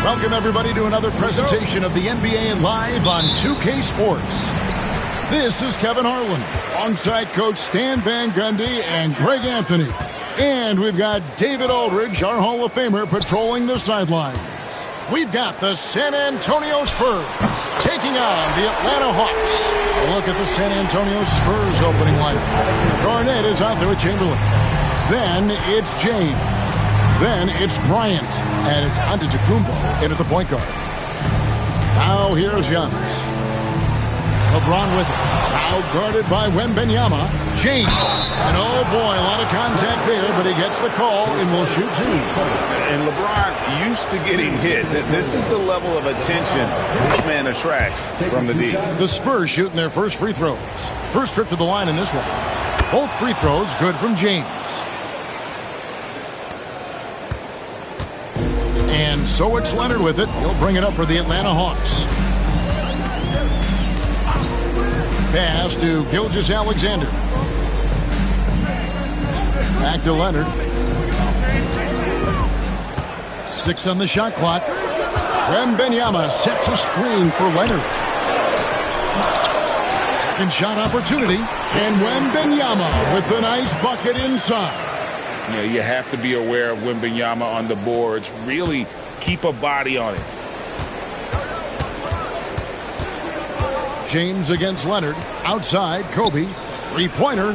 Welcome, everybody, to another presentation of the NBA Live on 2K Sports. This is Kevin Harlan, alongside Coach Stan Van Gundy and Greg Anthony. And we've got David Aldridge, our Hall of Famer, patrolling the sidelines. We've got the San Antonio Spurs taking on the Atlanta Hawks. A look at the San Antonio Spurs opening lineup. Garnett is out there with Chamberlain. Then it's James. Then it's Bryant. And it's Antetokounmpo in at the point guard. Now here's Giannis. LeBron with it. Now guarded by Wembanyama. James. And oh boy, a lot of contact there, but he gets the call and will shoot two. And LeBron used to getting hit. This is the level of attention this man attracts from the D. The Spurs shooting their first free throws. First trip to the line in this one. Both free throws good from James. And so it's Leonard with it. He'll bring it up for the Atlanta Hawks. Pass to Gilgeous-Alexander. Back to Leonard. 6 on the shot clock. Wembanyama sets a screen for Leonard. Second shot opportunity. And Wembanyama with the nice bucket inside. Yeah, you have to be aware of Wembanyama on the boards. Really keep a body on it. James against Leonard. Outside, Kobe. Three-pointer.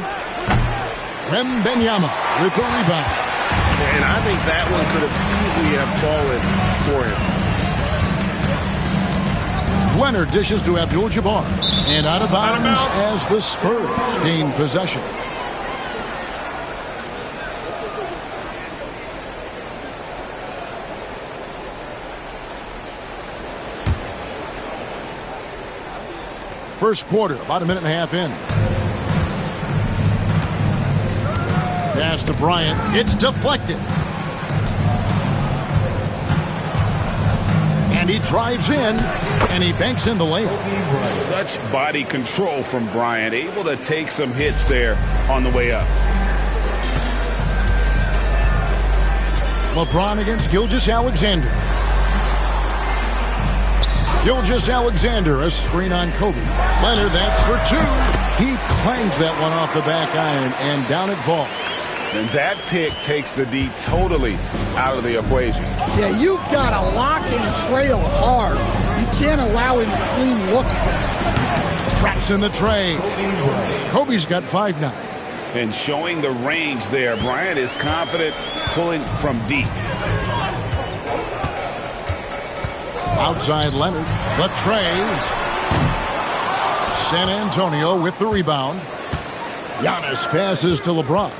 Wembanyama with the rebound. And I think that one could have easily have fallen for him. Leonard dishes to Abdul-Jabbar. And out of bounds as the Spurs gain possession. First quarter, about a minute and a half in. Pass to Bryant. It's deflected. And he drives in, and he banks in the layup. Such body control from Bryant, able to take some hits there on the way up. LeBron against Gilgeous-Alexander. Gilgeous-Alexander, a screen on Kobe. Leonard, that's for two. He clangs that one off the back iron, and down it falls. And that pick takes the D totally out of the equation. Yeah, you've got to lock and trail hard. You can't allow him a clean look. Traps in the tray. Kobe's got 5 now. And showing the range there, Bryant is confident pulling from deep. Outside Leonard, the tray. San Antonio with the rebound. Giannis passes to LeBron.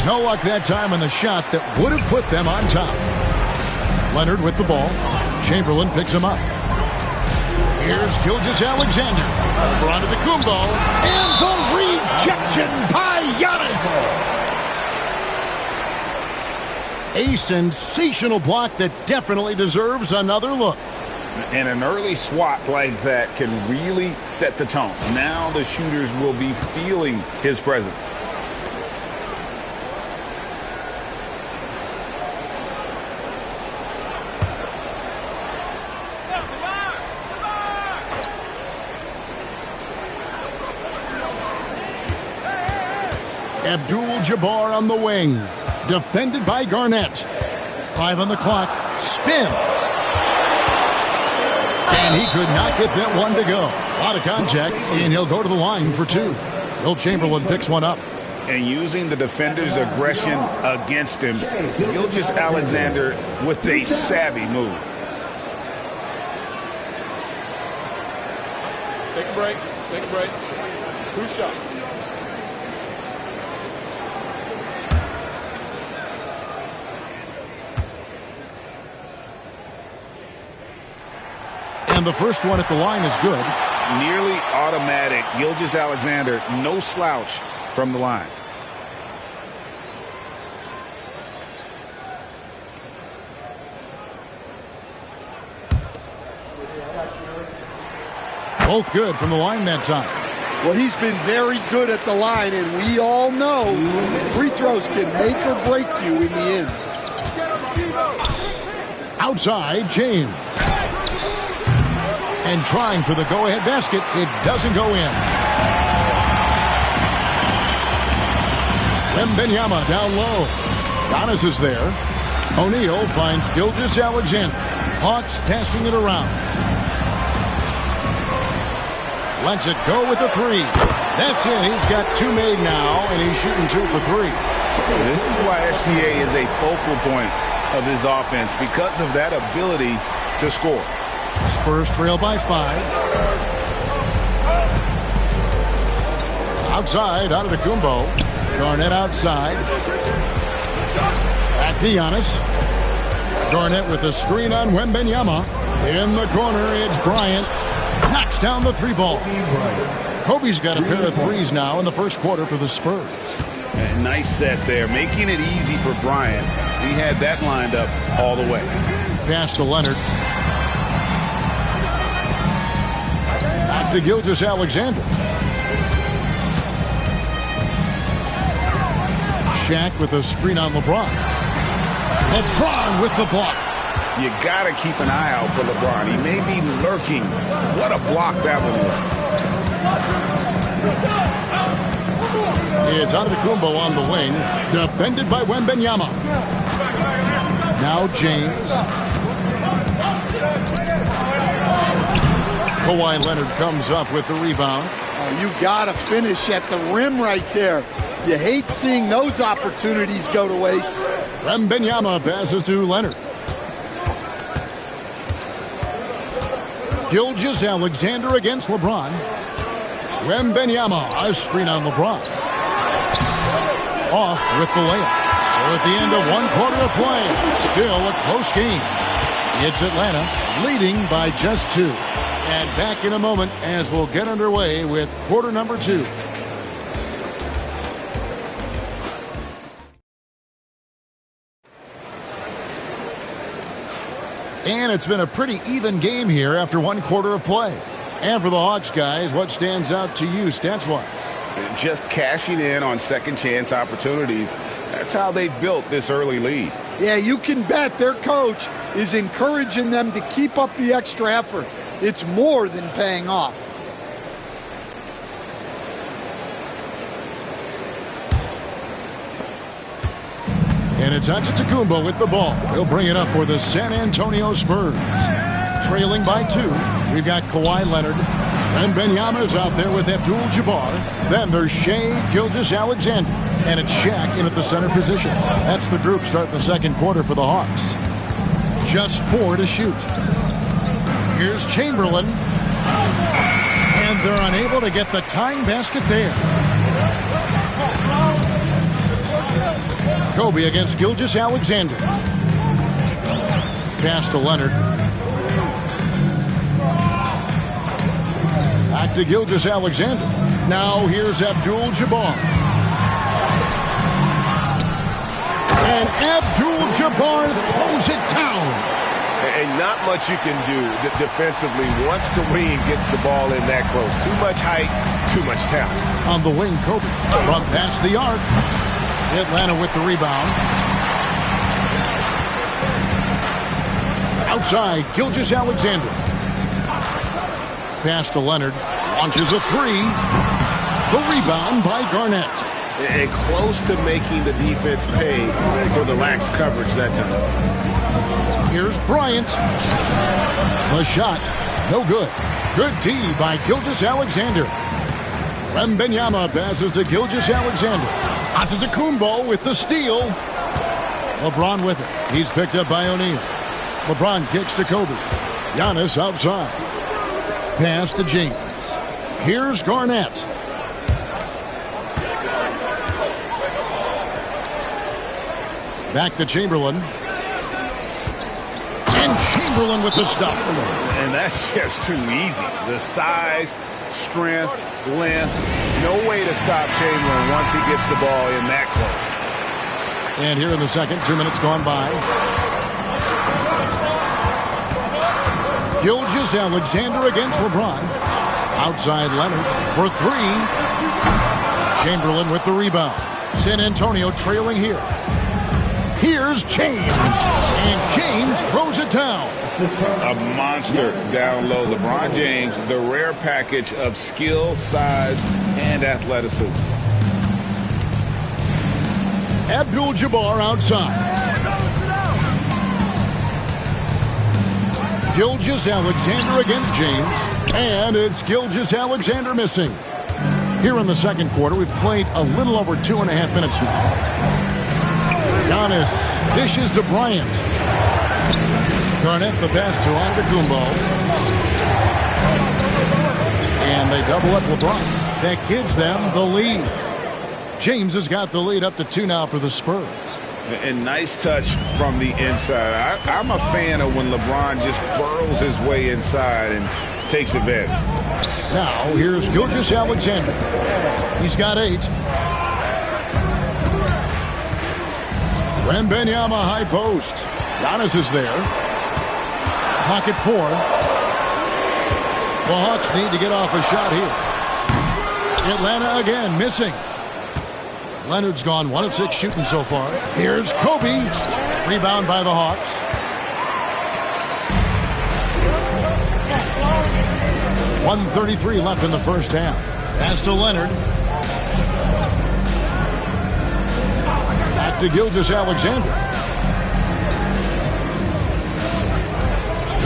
No luck that time on the shot that would have put them on top. Leonard with the ball. Chamberlain picks him up. Here's Gilgeous-Alexander. LeBron to the Kumbo. And the rejection by Giannis. A sensational block that definitely deserves another look. And an early swat like that can really set the tone. Now the shooters will be feeling his presence. Abdul-Jabbar on the wing. Defended by Garnett. 5 on the clock. Spins. And he could not get that one to go. A lot of contact, and he'll go to the line for 2. Will Chamberlain picks one up. And using the defender's aggression against him, Gilgeous-Alexander with a savvy move. Take a break. Take a break. 2 shots. And the first one at the line is good. Nearly automatic. Gilgeous-Alexander, no slouch from the line. Both good from the line that time. Well, he's been very good at the line, and we all know free throws can make or break you in the end. Outside, James. And trying for the go-ahead basket. It doesn't go in. Wembanyama down low. Giannis is there. O'Neal finds Gilgeous-Alexander. Hawks passing it around. Lets it go with the three. That's it. He's got two made now, and he's shooting 2 for 3. This is why SGA is a focal point of this offense, because of that ability to score. Spurs trail by 5. Outside, Antetokounmpo. Garnett outside. Back to Giannis. Garnett with a screen on Wembanyama. In the corner, it's Bryant. Knocks down the 3-ball. Kobe's got a pair of threes now in the first quarter for the Spurs. A nice set there, making it easy for Bryant. He had that lined up all the way. Pass to Leonard. Back to Gilgeous-Alexander. Shaq with a screen on LeBron. LeBron with the block. You got to keep an eye out for LeBron. He may be lurking. What a block that one was. It's Antetokounmpo on the wing. Defended by Wembanyama. Now James. Kawhi Leonard comes up with the rebound. Oh, you got to finish at the rim right there. You hate seeing those opportunities go to waste. Wembanyama passes to Leonard. Gilgeous-Alexander against LeBron. Wembanyama, a screen on LeBron. Off with the layup. So at the end of 1 quarter of play, still a close game. It's Atlanta leading by just 2. And back in a moment as we'll get underway with quarter number 2. And it's been a pretty even game here after 1 quarter of play. And for the Hawks guys, what stands out to you stats-wise? Just cashing in on second chance opportunities. That's how they built this early lead. Yeah, you can bet their coach is encouraging them to keep up the extra effort. It's more than paying off. And it's Antetokounmpo with the ball. He'll bring it up for the San Antonio Spurs. Trailing by 2, we've got Kawhi Leonard. Wembanyama's out there with Abdul-Jabbar. Then there's Shai Gilgeous-Alexander. And it's Shaq in at the center position. That's the group starting the second quarter for the Hawks. Just 4 to shoot. Here's Chamberlain. And they're unable to get the tying basket there. Kobe against Gilgeous-Alexander. Pass to Leonard. Back to Gilgeous-Alexander. Now here's Abdul-Jabbar. And Abdul-Jabbar throws it down. And not much you can do defensively once Kareem gets the ball in that close. Too much height, too much talent. On the wing, Kobe. From past the arc. Atlanta with the rebound. Outside, Gilgeous-Alexander. Pass to Leonard. Launches a 3. The rebound by Garnett. And close to making the defense pay for the lax coverage that time. Here's Bryant. The shot, no good. Good D by Gilgeous-Alexander. Wembanyama passes to Gilgeous-Alexander. Antetokounmpo with the steal. LeBron with it. He's picked up by O'Neal. LeBron kicks to Kobe. Giannis outside. Pass to James. Here's Garnett. Back to Chamberlain. And Chamberlain with the stuff. And that's just too easy. The size, strength, length. No way to stop Chamberlain once he gets the ball in that close. And here in the second, 2 minutes gone by. Gilgeous-Alexander against LeBron. Outside Leonard for 3. Chamberlain with the rebound. San Antonio trailing here. Here's Here's James. And James throws it down. A monster down low. LeBron James, the rare package of skill, size, and athleticism. Abdul-Jabbar outside. Gilgeous-Alexander against James. And it's Gilgeous-Alexander missing. Here in the second quarter, we've played a little over 2.5 minutes now. Giannis dishes to Bryant. Garnett the pass to Antetokounmpo. And they double up LeBron. That gives them the lead. James has got the lead up to 2 now for the Spurs. And nice touch from the inside. I'm a fan of when LeBron just burrows his way inside and takes advantage. Now, here's Gilgeous-Alexander. He's got 8. Wembanyama high post. Giannis is there. Pocket 4. The Hawks need to get off a shot here. Atlanta again missing. Leonard's gone 1 of 6 shooting so far. Here's Kobe. Rebound by the Hawks. 1:33 left in the first half. Pass to Leonard. Back to Gilgeous-Alexander.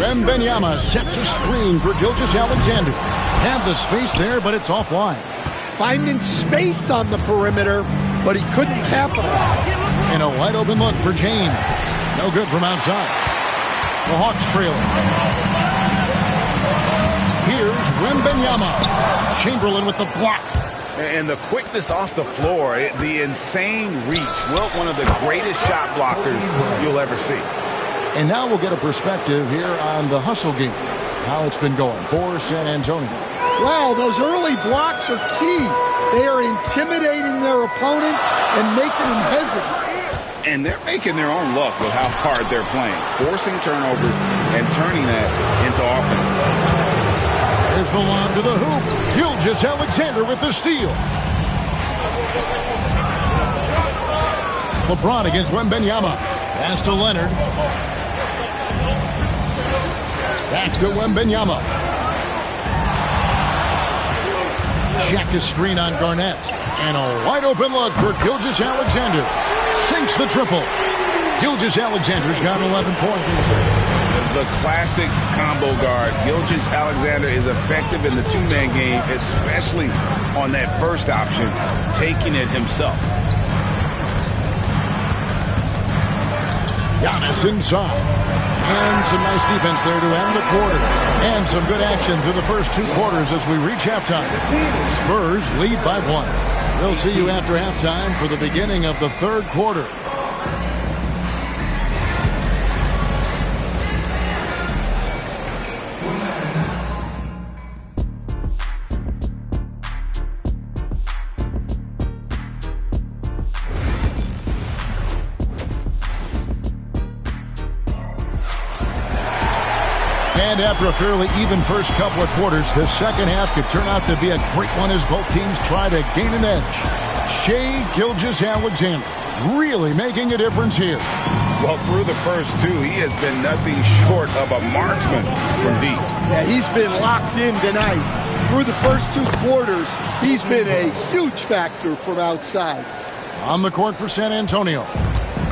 Wembanyama sets a screen for Gilgeous-Alexander. Had the space there, but it's offline. Finding space on the perimeter, but he couldn't capitalize. And a wide open look for James. No good from outside. The Hawks trailing. Here's Wembanyama. Chamberlain with the block. And the quickness off the floor, the insane reach. Well, one of the greatest shot blockers you'll ever see. And now we'll get a perspective here on the hustle game. How it's been going for San Antonio. Wow, those early blocks are key. They are intimidating their opponents and making them hesitate. And they're making their own luck with how hard they're playing, forcing turnovers and turning that into offense. There's the lob to the hoop. Gilgeous-Alexander with the steal. LeBron against Wembanyama. Pass to Leonard. Back to Wembanyama. Check his screen on Garnett. And a wide open look for Gilgeous-Alexander. Sinks the triple. Gilgeous-Alexander's got 11 points. The classic combo guard. Gilgeous-Alexander is effective in the two-man game, especially on that first option, taking it himself. Giannis inside. And some nice defense there to end the quarter. And some good action through the first 2 quarters as we reach halftime. Spurs lead by 1. We'll see you after halftime for the beginning of the third quarter. And after a fairly even first couple of quarters, the second half could turn out to be a great one as both teams try to gain an edge. Shai Gilgeous-Alexander really making a difference here. Well, through the first 2, he has been nothing short of a marksman from deep. Yeah, he's been locked in tonight. Through the first 2 quarters, he's been a huge factor from outside. On the court for San Antonio,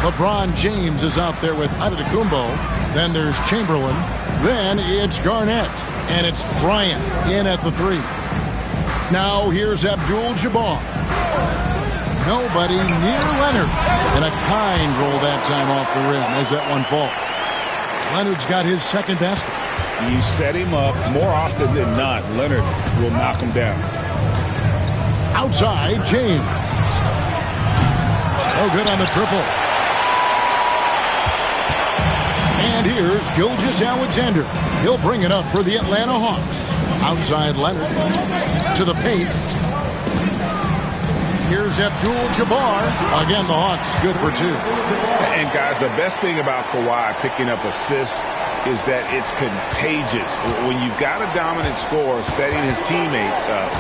LeBron James is out there with Antetokounmpo. Then there's Chamberlain. Then it's Garnett. And it's Bryant in at the 3. Now here's Abdul-Jabbar. Nobody near Leonard. And a kind roll that time off the rim as that one falls. Leonard's got his second basket. You set him up, more often than not, Leonard will knock him down. Outside, James. No good on the triple. And here's Gilgeous-Alexander. He'll bring it up for the Atlanta Hawks. Outside Leonard. To the paint. Here's Abdul-Jabbar. Again, the Hawks good for 2. And, guys, the best thing about Kawhi picking up assists is that it's contagious. When you've got a dominant scorer setting his teammates up,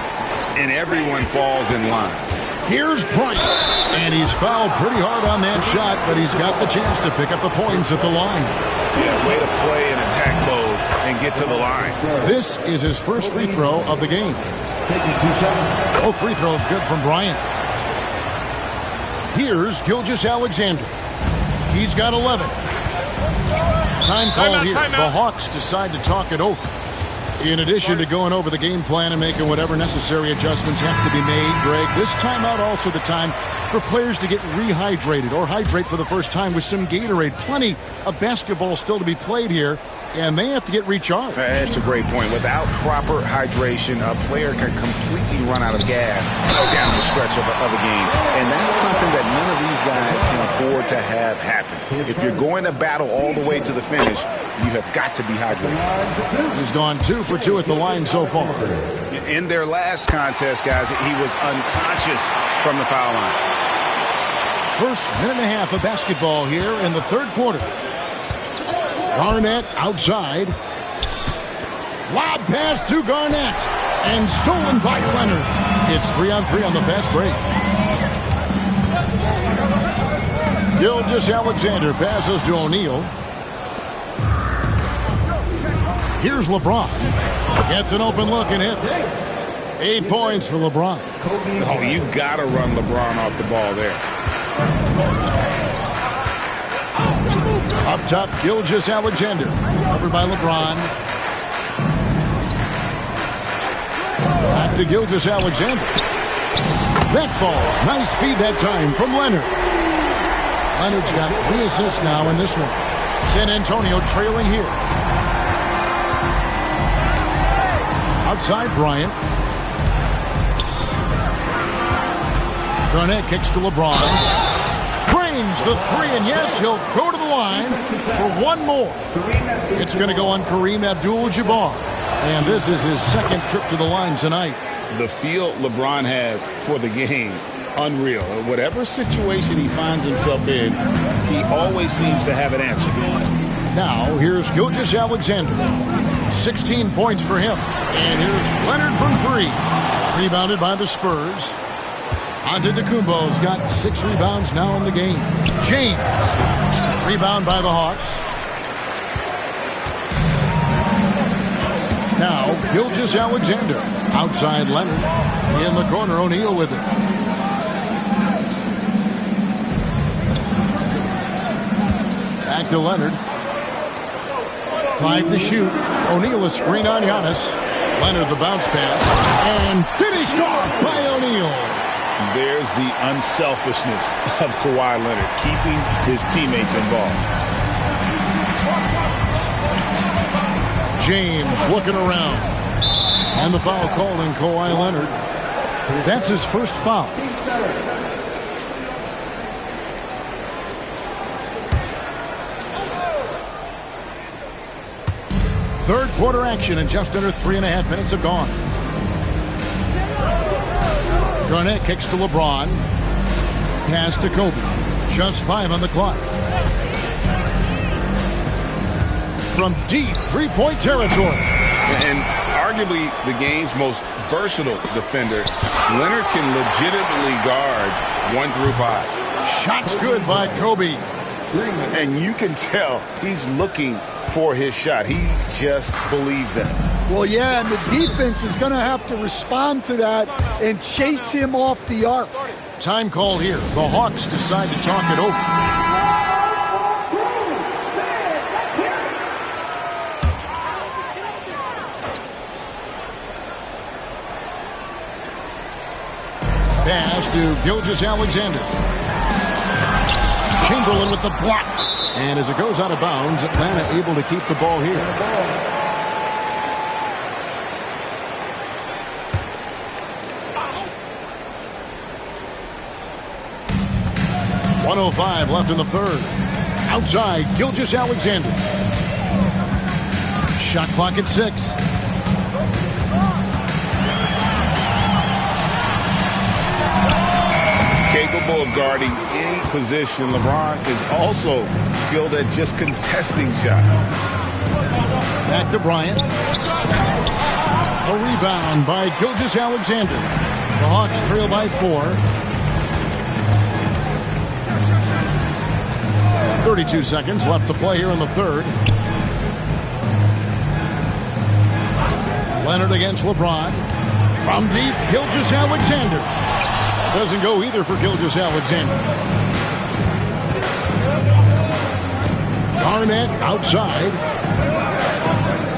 and everyone falls in line. Here's Bryant, and he's fouled pretty hard on that shot, but he's got the chance to pick up the points at the line. Yeah, way to play in attack mode and get to the line. This is his first free throw of the game. Both free throws good from Bryant. Here's Gilgeous-Alexander. He's got 11. Time call here. The Hawks decide to talk it over. In addition to going over the game plan and making whatever necessary adjustments have to be made, Greg, this timeout also the time for players to get rehydrated or hydrate for the first time with some Gatorade. Plenty of basketball still to be played here, and they have to get recharged. That's a great point. Without proper hydration, a player can completely run out of gas down the stretch of a game. And that's something that none of these guys can afford to have happen. If you're going to battle all the way to the finish, you have got to be hydrated. He's gone 2 for 2 at the line so far. In their last contest, guys, he was unconscious from the foul line. First minute and a half of basketball here in the third quarter. Garnett outside. Lob pass to Garnett. And stolen by Leonard. It's 3-on-3 on the fast break. Gilgeous-Alexander passes to O'Neal. Here's LeBron. Gets an open look and hits. 8 points for LeBron. Oh, you got to run LeBron off the ball there. Up top, Gilgeous-Alexander. Covered by LeBron. Back to Gilgeous-Alexander. That falls. Nice feed that time from Leonard. Leonard's got 3 assists now in this one. San Antonio trailing here. Outside Bryant. Garnett kicks to LeBron. Cranes the 3, and yes, he'll go to the line for one more. It's going to go on Kareem Abdul-Jabbar. And this is his second trip to the line tonight. The feel LeBron has for the game, unreal. Whatever situation he finds himself in, he always seems to have an answer. Now, here's Gilgeous-Alexander. 16 points for him. And here's Leonard from 3. Rebounded by the Spurs. Antetokounmpo's got 6 rebounds now in the game. James. Rebound by the Hawks. Now, Gilgeous-Alexander. Outside Leonard. In the corner, O'Neal with it. Back to Leonard. 5 to shoot. O'Neal a screen on Giannis. Leonard the bounce pass. And finished off by O'Neal. There's the unselfishness of Kawhi Leonard, keeping his teammates involved. James looking around. And the foul called on Kawhi Leonard. That's his first foul. Third quarter action, and just under 3.5 minutes have gone. Garnett kicks to LeBron. Pass to Kobe. Just 5 on the clock. From deep three-point territory. And arguably the game's most versatile defender, Leonard can legitimately guard 1 through 5. Shot's good by Kobe. And you can tell he's looking for his shot. He just believes in it. Well, yeah, and the defense is going to have to respond to that and chase him off the arc. Time call here. The Hawks decide to talk it over. Pass to Gilgeous-Alexander. Chamberlain with the block. And as it goes out of bounds, Atlanta able to keep the ball here. .105 left in the third. Outside, Gilgeous-Alexander. Shot clock at 6. Capable of guarding any position, LeBron is also skilled at just contesting shots. Back to Bryant. A rebound by Gilgeous-Alexander. The Hawks trail by 4. 32 seconds left to play here in the third. Leonard against LeBron. From deep, Gilgeous-Alexander. Doesn't go either for Gilgeous-Alexander. Garnett outside.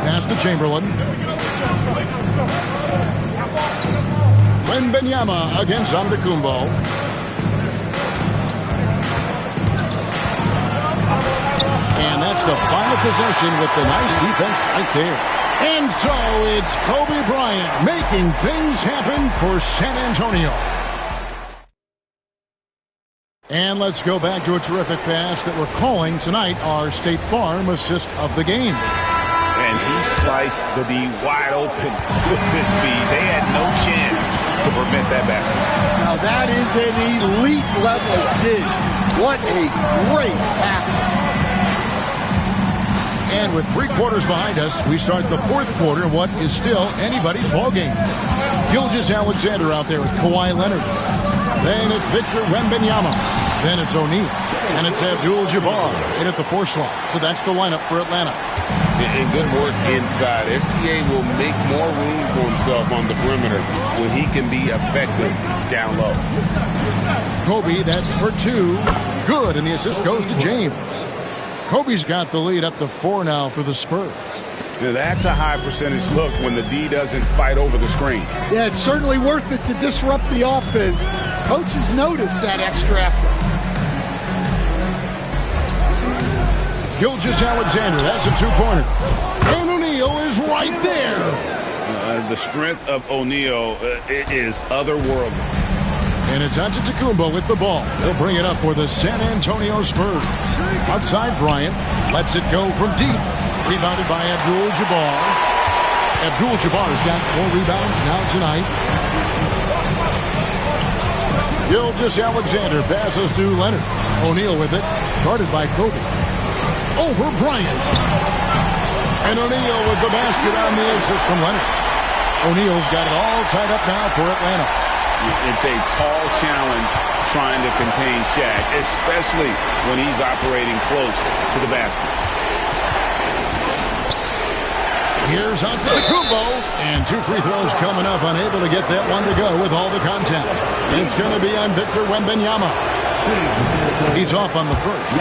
Pass to Chamberlain. Wembanyama against Antetokounmpo. And that's the final possession with the nice defense right there. And so it's Kobe Bryant making things happen for San Antonio. And let's go back to a terrific pass that we're calling tonight our State Farm assist of the game. And he sliced the D wide open with this speed. They had no chance to prevent that basket. Now that is an elite level dig. What a great pass. And with 3 quarters behind us, we start the fourth quarter in what is still anybody's ball game. Gilgeous-Alexander out there with Kawhi Leonard. Then it's Victor Wembanyama. Then it's O'Neal. And it's Abdul-Jabbar in at the 4 slot. So that's the lineup for Atlanta. And good work inside. SGA will make more room for himself on the perimeter when he can be effective down low. Kobe, that's for 2. Good, and the assist goes to James. Kobe's got the lead up to 4 now for the Spurs. Now that's a high percentage look when the D doesn't fight over the screen. Yeah, it's certainly worth it to disrupt the offense. Coaches notice that extra effort. Gilgeous-Alexander, that's a 2-pointer. And O'Neal is right there. The strength of O'Neal is otherworldly. And it's Antetokounmpo with the ball. He'll bring it up for the San Antonio Spurs. Outside Bryant. Lets it go from deep. Rebounded by Abdul-Jabbar. Abdul-Jabbar's got 4 rebounds now tonight. Gilgeous-Alexander passes to Leonard. O'Neal with it. Guarded by Kobe. Over Bryant. And O'Neal with the basket on the assist from Leonard. O'Neal's got it all tied up now for Atlanta. It's a tall challenge trying to contain Shaq, especially when he's operating close to the basket. Here's Antetokounmpo, and 2 free throws coming up, unable to get that one to go with all the contact. It's going to be on Victor Wembanyama. He's off on the first.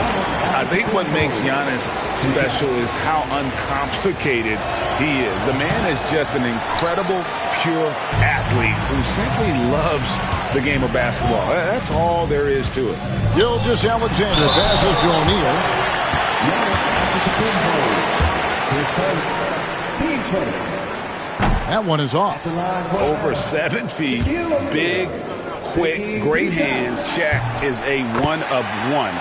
I think what makes Giannis special is how uncomplicated he is. The man is just an incredible, pure athlete who simply loves the game of basketball. That's all there is to it. Gilgeous-Alexander passes to O'Neal. That one is off. Over 7 feet, big, quick, great hands. Shaq is a one-of-one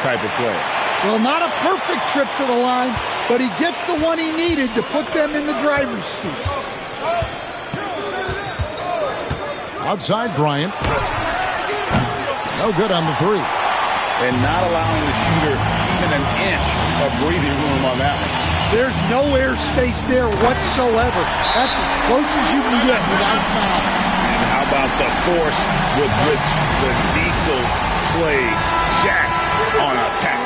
type of player. Well, not a perfect trip to the line, but he gets the one he needed to put them in the driver's seat. Outside Bryant. No good on the 3. And not allowing the shooter even an inch of breathing room on that one. There's no air space there whatsoever. That's as close as you can get without foul. And how about the force with which the Diesel plays Shaq on attack?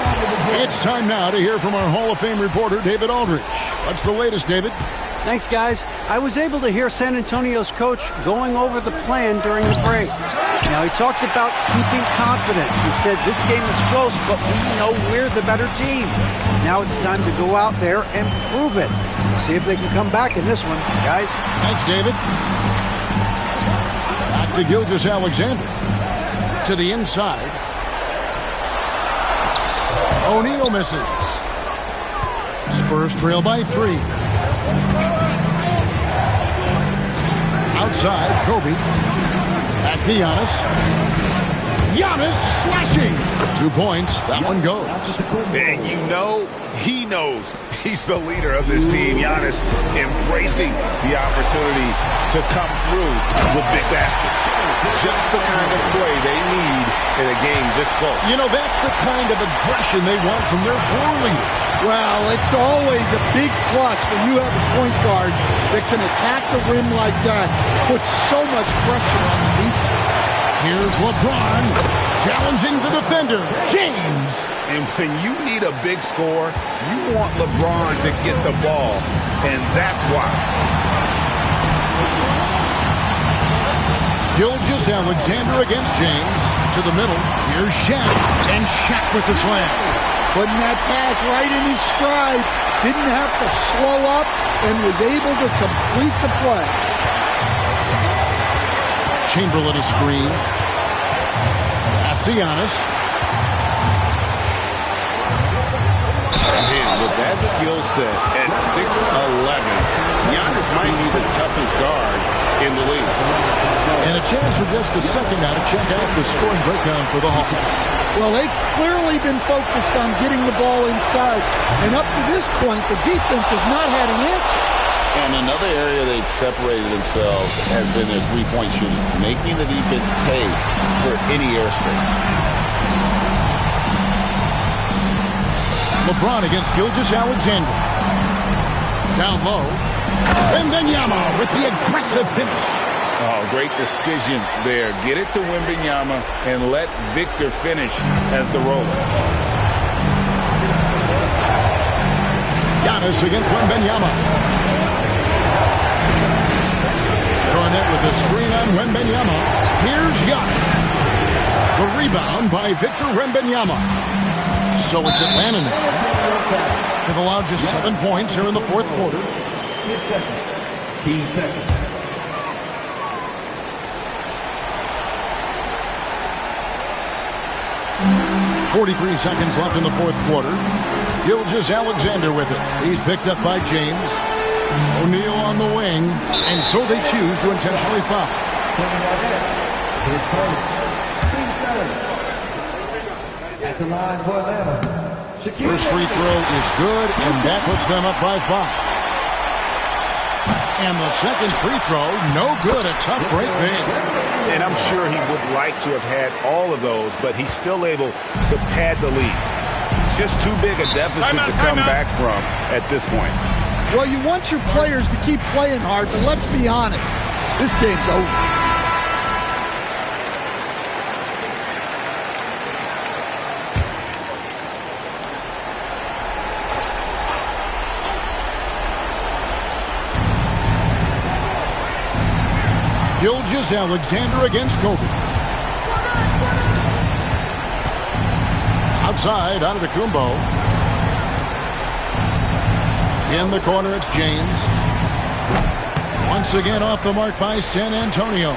It's time now to hear from our Hall of Fame reporter, David Aldridge. What's the latest, David? Thanks, guys. I was able to hear San Antonio's coach going over the plan during the break. Now, he talked about keeping confidence. He said this game is close, but we know we're the better team. Now it's time to go out there and prove it. See if they can come back in this one, guys. Thanks, David. Back to Gilgeous-Alexander. To the inside. O'Neal misses. Spurs trail by 3. Outside, Kobe. Back to Giannis. Giannis slashing. 2 points. That one goes. And you know, he knows he's the leader of this team. Giannis embracing the opportunity to come through with big baskets. Just the kind of play they need in a game this close. You know, that's the kind of aggression they want from their floor leader. Well, it's always a big plus when you have a point guard that can attack the rim like that, put so much pressure on the defense. Here's LeBron challenging the defender, James. And when you need a big score, you want LeBron to get the ball, and that's why. Gilgeous-Alexander against James. To the middle. Here's Shaq. And Shaq with the slam. Putting that pass right in his stride. Didn't have to slow up and was able to complete the play. Chamberlain is screen. Pass to Giannis. Man, with that skill set at 6'11", Giannis might be the toughest guard in the league. And a chance for just a second now to check out the scoring breakdown for the Hawks. Well, they've clearly been focused on getting the ball inside. And up to this point, the defense has not had an answer. And another area they've separated themselves has been their three-point shooting, making the defense pay for any airspace. LeBron against Gilgeous-Alexander. Down low. Wembanyama with the aggressive finish. Oh, great decision there. Get it to Wembanyama and let Victor finish as the roller. Giannis against Wembanyama. Garnett with the screen on Wembanyama. Here's Giannis. The rebound by Victor Wembanyama. So it's Atlanta now. They've allowed just 7 points here in the fourth quarter. 10 seconds. 43 seconds left in the fourth quarter. Gilgeous-Alexander with it. He's picked up by James. O'Neal on the wing, and so they choose to intentionally foul. At the line for Atlanta. First free throw is good, and that puts them up by 5. And the second free throw, no good. A tough break there. And I'm sure he would like to have had all of those, but he's still able to pad the lead. Just too big a deficit to come back from at this point. Well, you want your players to keep playing hard, but let's be honest. This game's over. Gilgeous-Alexander against Kobe. Outside, Antetokounmpo. In the corner, it's James. Once again off the mark by San Antonio.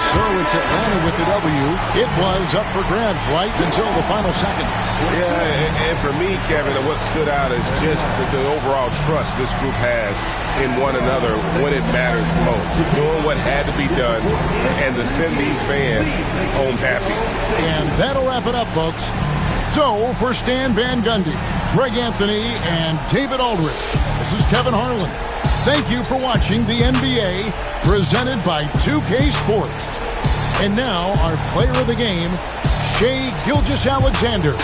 So it's Atlanta with the W. It was up for grabs right until the final seconds. Yeah, and for me, Kevin, what stood out is just the overall trust this group has in one another when it matters most. Doing what had to be done and to send these fans home happy. And that'll wrap it up, folks. So for Stan Van Gundy, Greg Anthony, and David Aldridge, this is Kevin Harlan. Thank you for watching the NBA presented by 2K Sports. And now our player of the game, Shai Gilgeous-Alexander.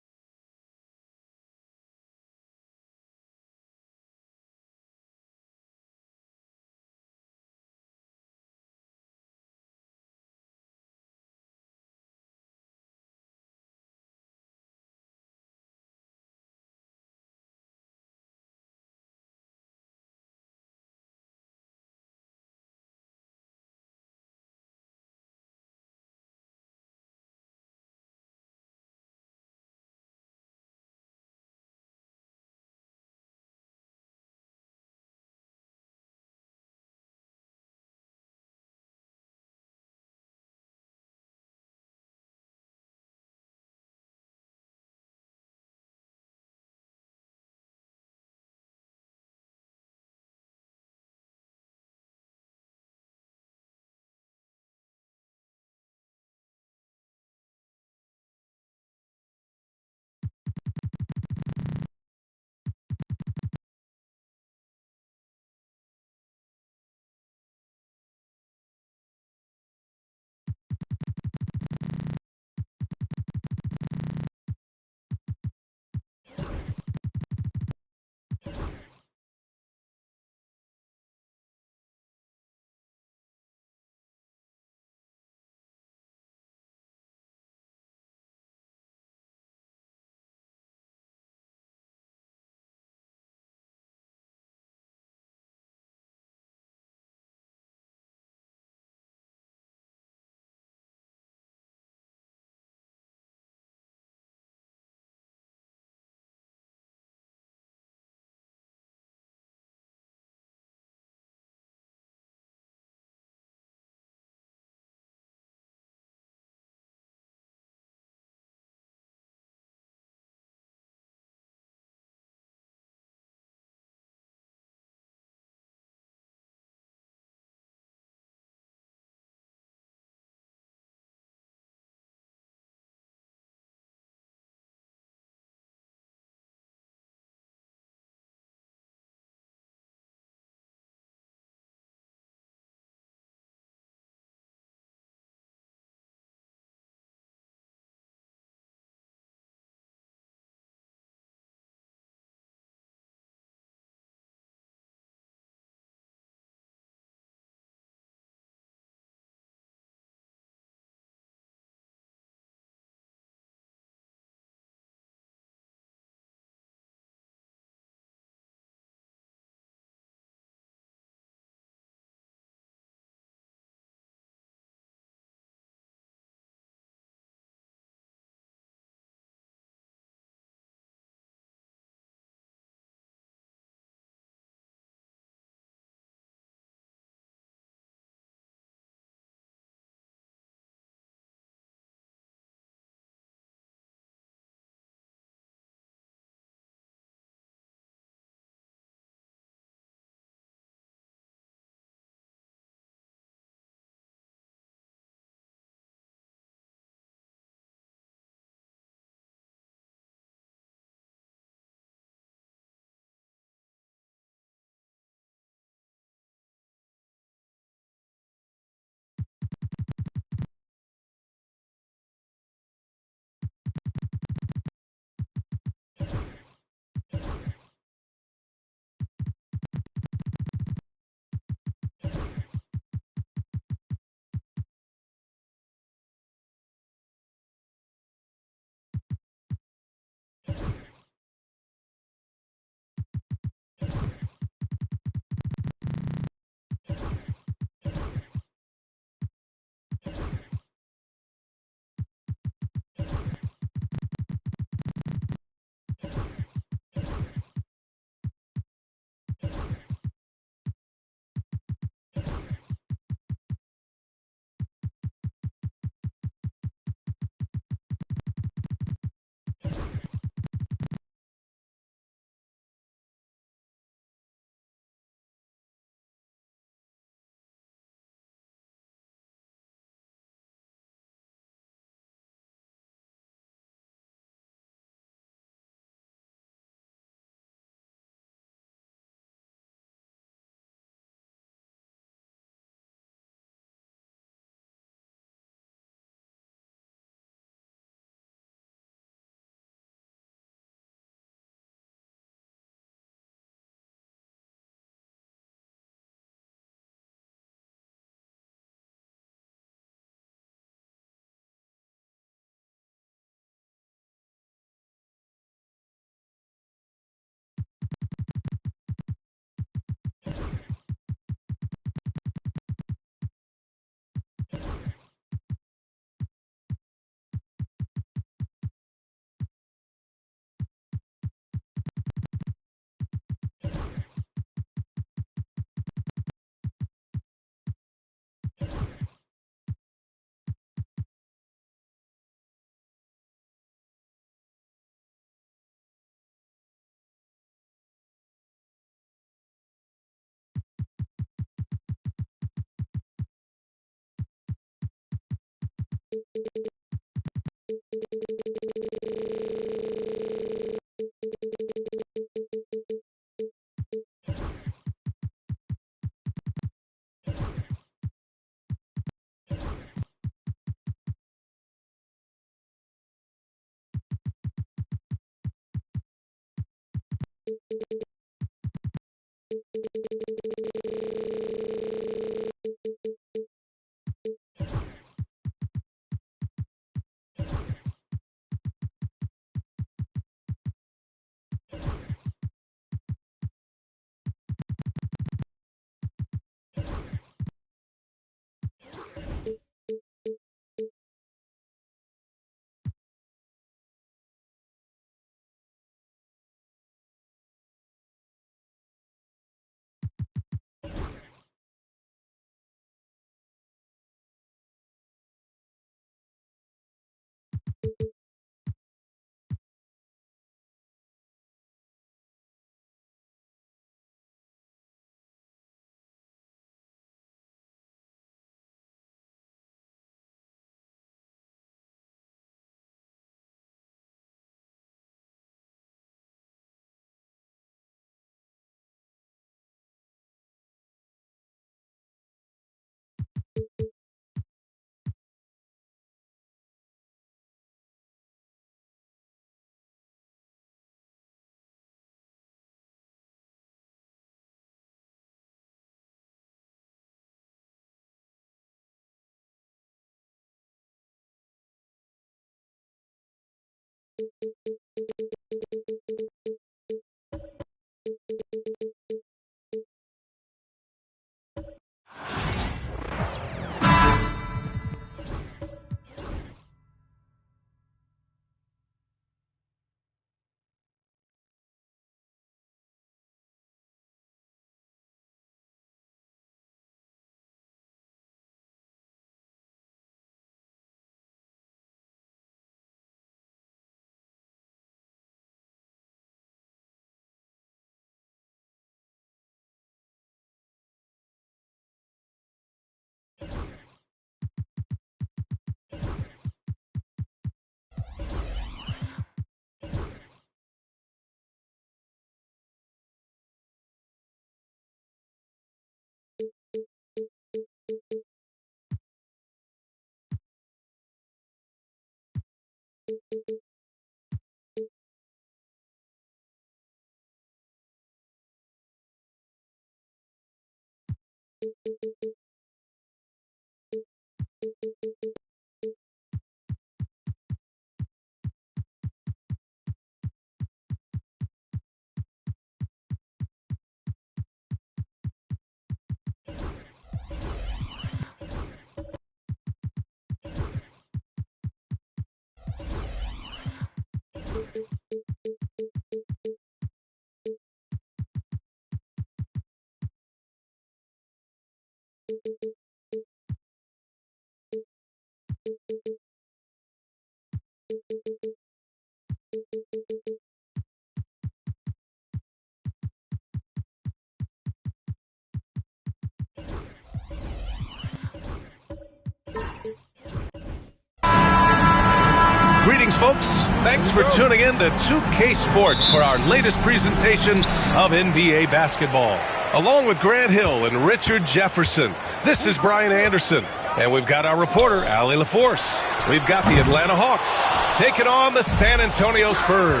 Greetings, folks. Thanks for tuning in to 2K Sports for our latest presentation of NBA basketball. Along with Grant Hill and Richard Jefferson, this is Brian Anderson. And we've got our reporter, Allie LaForce. We've got the Atlanta Hawks taking on the San Antonio Spurs.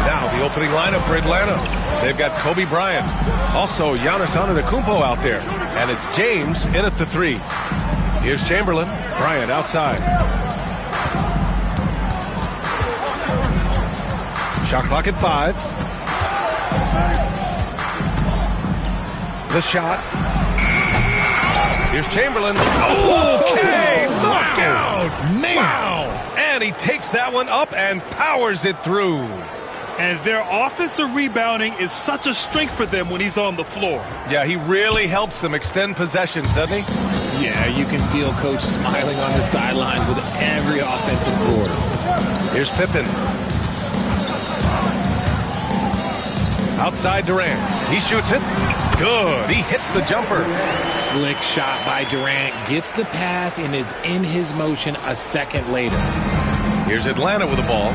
Now, the opening lineup for Atlanta. They've got Kobe Bryant. Also, Giannis Antetokounmpo out there. And it's James in at the 3. Here's Chamberlain. Bryant outside. Shot clock at 5. The shot. Here's Chamberlain. Okay, look out. Man. Wow. And he takes that one up and powers it through. And their offensive rebounding is such a strength for them when he's on the floor. Yeah, he really helps them extend possessions, doesn't he? Yeah, you can feel Coach smiling on the sidelines with every offensive quarter. Here's Pippen. Outside Durant. He shoots it. Good. He hits the jumper. Slick shot by Durant. Gets the pass and is in his motion a second later. Here's Atlanta with the ball.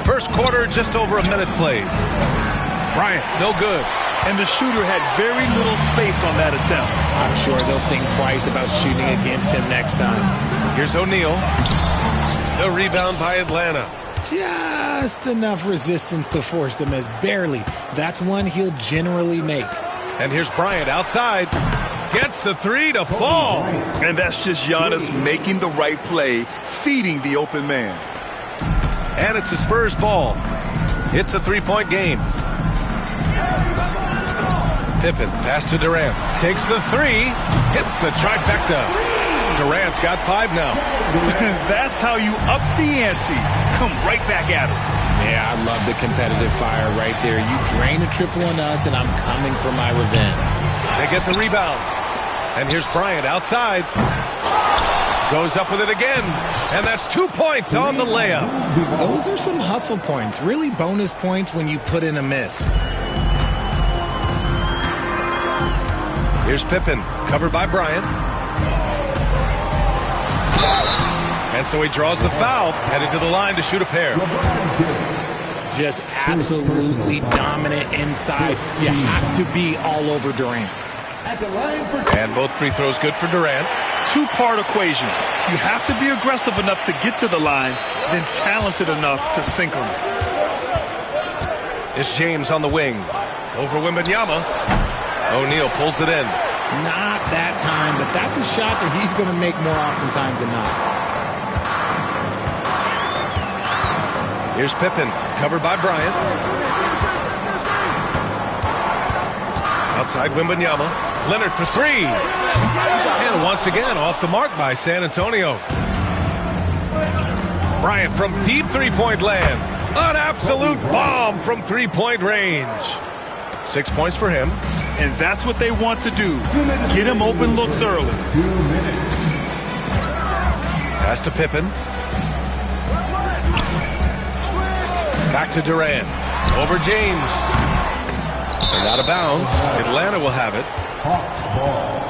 First quarter, just over a minute played. Bryant, no good. And the shooter had very little space on that attempt. I'm sure they'll think twice about shooting against him next time. Here's O'Neal. The rebound by Atlanta. just enough resistance to force the miss. Barely. That's one he'll generally make. And here's Bryant outside. Gets the three to fall. And that's just Giannis making the right play, feeding the open man. And it's a Spurs ball. It's a three-point game. Pippen, pass to Durant. Takes the three. Hits the trifecta. Durant's got 5 now. That's how you up the ante. Come right back at him. Yeah, I love the competitive fire right there. You drain a triple on us, and I'm coming for my revenge. They get the rebound. And here's Bryant outside. Goes up with it again. And that's 2 points on the layup. Those are some hustle points. Really bonus points when you put in a miss. Here's Pippen, covered by Bryant. And so he draws the foul, headed to the line to shoot a pair. Just absolutely dominant inside. You have to be all over Durant. And both free throws good for Durant. Two-part equation. You have to be aggressive enough to get to the line, then talented enough to sink them. It's James on the wing. Over Wembanyama. O'Neal pulls it in. Not that time, but that's a shot that he's going to make more oftentimes than not. Here's Pippen, covered by Bryant. Outside Wembanyama. Leonard for 3. And once again, off the mark by San Antonio. Bryant from deep three-point land. An absolute bomb from three-point range. 6 points for him. And that's what they want to do. Get him open looks early. Pass to Pippen. Back to Durant. Over James. And out of bounds. Atlanta will have it. Hawks ball.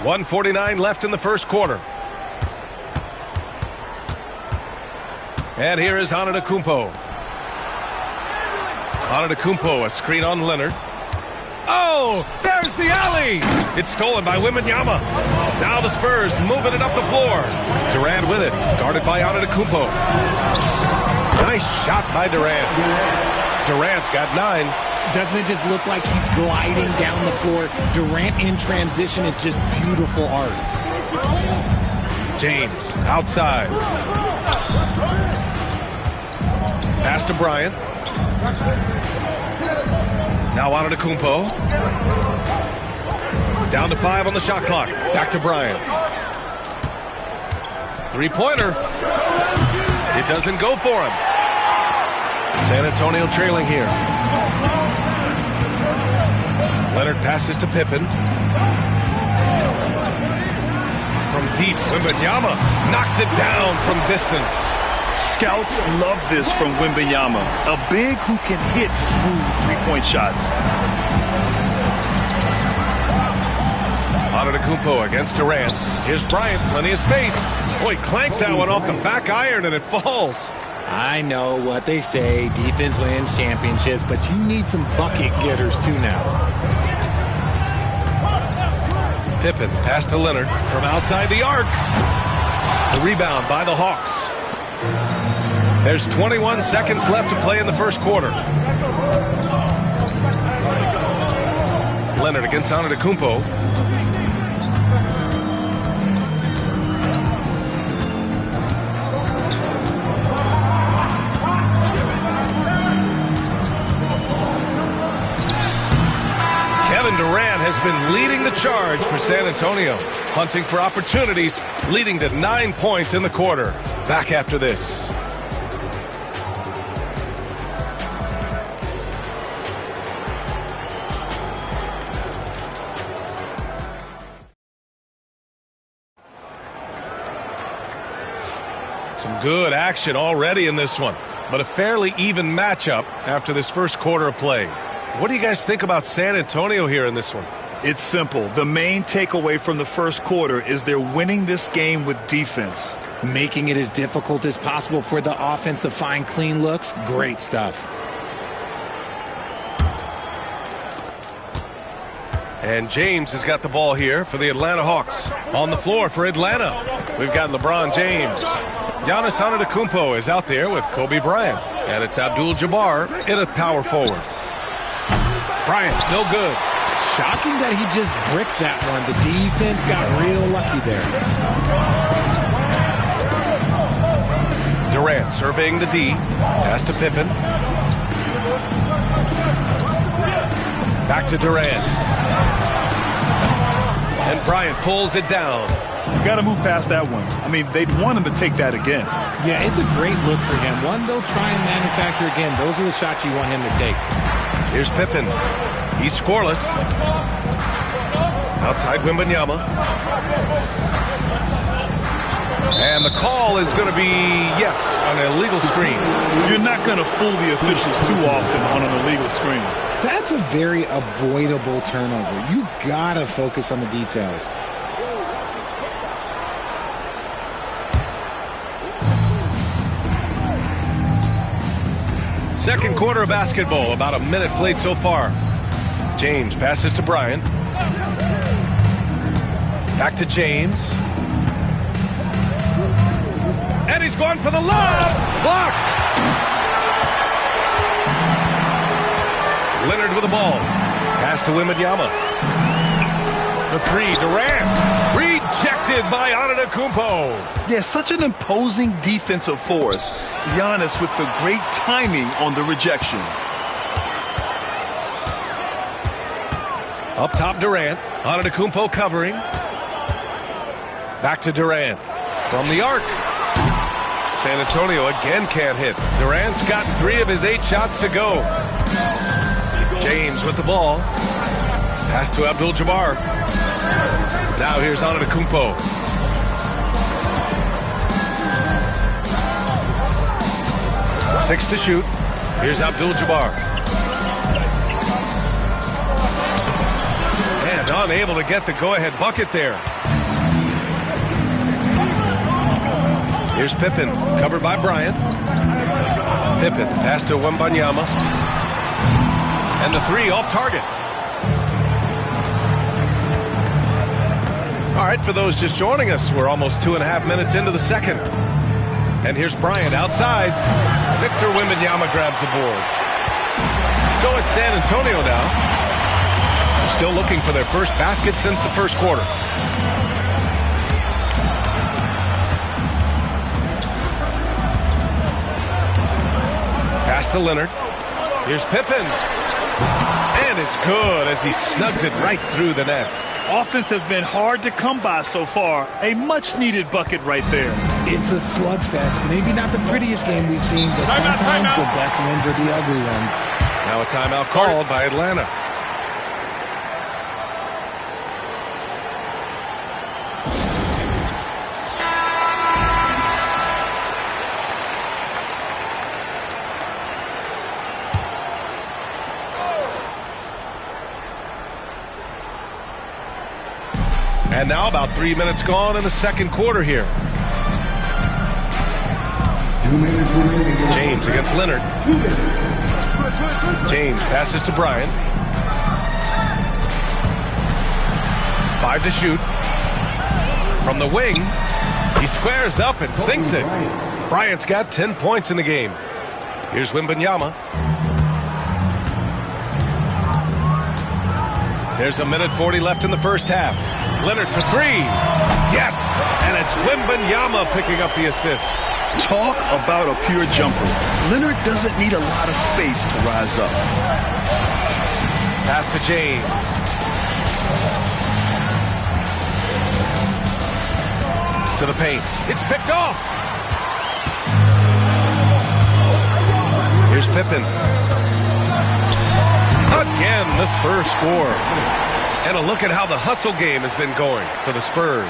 .149 left in the first quarter. And here is Antetokounmpo. Antetokounmpo, a screen on Leonard. Oh, there's the alley. It's stolen by Wembanyama. Now the Spurs moving it up the floor. Durant with it, guarded by Antetokounmpo. Nice shot by Durant. Durant's got 9. Doesn't it just look like he's gliding down the floor? Durant in transition is just beautiful art. James outside. Pass to Bryant. Now Antetokounmpo. Down to 5 on the shot clock. Back to Bryant. Three-pointer. It doesn't go for him. San Antonio trailing here. Leonard passes to Pippen. From deep, Wembanyama knocks it down from distance. Scouts love this from Wembanyama. A big who can hit smooth three-point shots. Antetokounmpo against Durant. Here's Bryant, plenty of space. Boy, clanks that one off the back iron and it falls. I know what they say, defense wins championships, but you need some bucket getters too now. Pippen, pass to Leonard from outside the arc. The rebound by the Hawks. There's 21 seconds left to play in the first quarter. Leonard against Antetokounmpo. Kevin Durant has been leading the charge for San Antonio, hunting for opportunities, leading to 9 points in the quarter. Back after this. Some good action already in this one, but a fairly even matchup after this first quarter of play. What do you guys think about San Antonio here in this one? It's simple. The main takeaway from the first quarter is they're winning this game with defense. Making it as difficult as possible for the offense to find clean looks. Great stuff. And James has got the ball here for the Atlanta Hawks. On the floor for Atlanta, we've got LeBron James. Giannis Antetokounmpo is out there with Kobe Bryant. And it's Abdul-Jabbar in a power forward. Bryant, no good. Shocking that he just bricked that one. The defense got real lucky there. Durant surveying the D. Pass to Pippen. Back to Durant. And Bryant pulls it down. You got to move past that one. I mean, they'd want him to take that again. Yeah, it's a great look for him. One they'll try and manufacture again. Those are the shots you want him to take. Here's Pippen. He's scoreless. Outside Wembanyama. And the call is going to be, yes, an illegal screen. You're not going to fool the officials too often on an illegal screen. That's a very avoidable turnover. You got to focus on the details. Second quarter of basketball, about a minute played so far. James passes to Bryant. Back to James. And he's going for the lob. Blocked. Leonard with the ball. Pass to Wembanyama. The three, Durant. Rejected by Antetokounmpo. Yeah, such an imposing defensive force. Giannis with the great timing on the rejection. Up top, Durant. Antetokounmpo covering. Back to Durant. From the arc. San Antonio again can't hit. Durant's got 3 of his 8 shots to go. James with the ball. Pass to Abdul-Jabbar. Now here's Antetokounmpo. Six to shoot. Here's Abdul-Jabbar. And unable to get the go-ahead bucket there. Here's Pippen, covered by Bryant. Pippen, pass to Wembanyama. And the 3 off target. All right, for those just joining us, we're almost 2.5 minutes into the second. And here's Bryant outside. Victor Wembanyama grabs the board. So it's San Antonio now. Still looking for their first basket since the first quarter. Pass to Leonard. Here's Pippen. And it's good as he snugs it right through the net. Offense has been hard to come by so far. A much-needed bucket right there. It's a slugfest. Maybe not the prettiest game we've seen, but sometimes the best wins are the ugly ones. Now a timeout called by Atlanta. And now about 3 minutes gone in the second quarter here. James against Leonard. James passes to Bryant. 5 to shoot. From the wing, he squares up and sinks it. Bryant's got 10 points in the game. Here's Wembanyama. There's a minute 40 left in the first half. Leonard for 3. Yes! And it's Wembanyama picking up the assist. Talk about a pure jumper. Leonard doesn't need a lot of space to rise up. Pass to James. To the paint. It's picked off. Here's Pippen. Again, the Spurs score. And a look at how the hustle game has been going for the Spurs.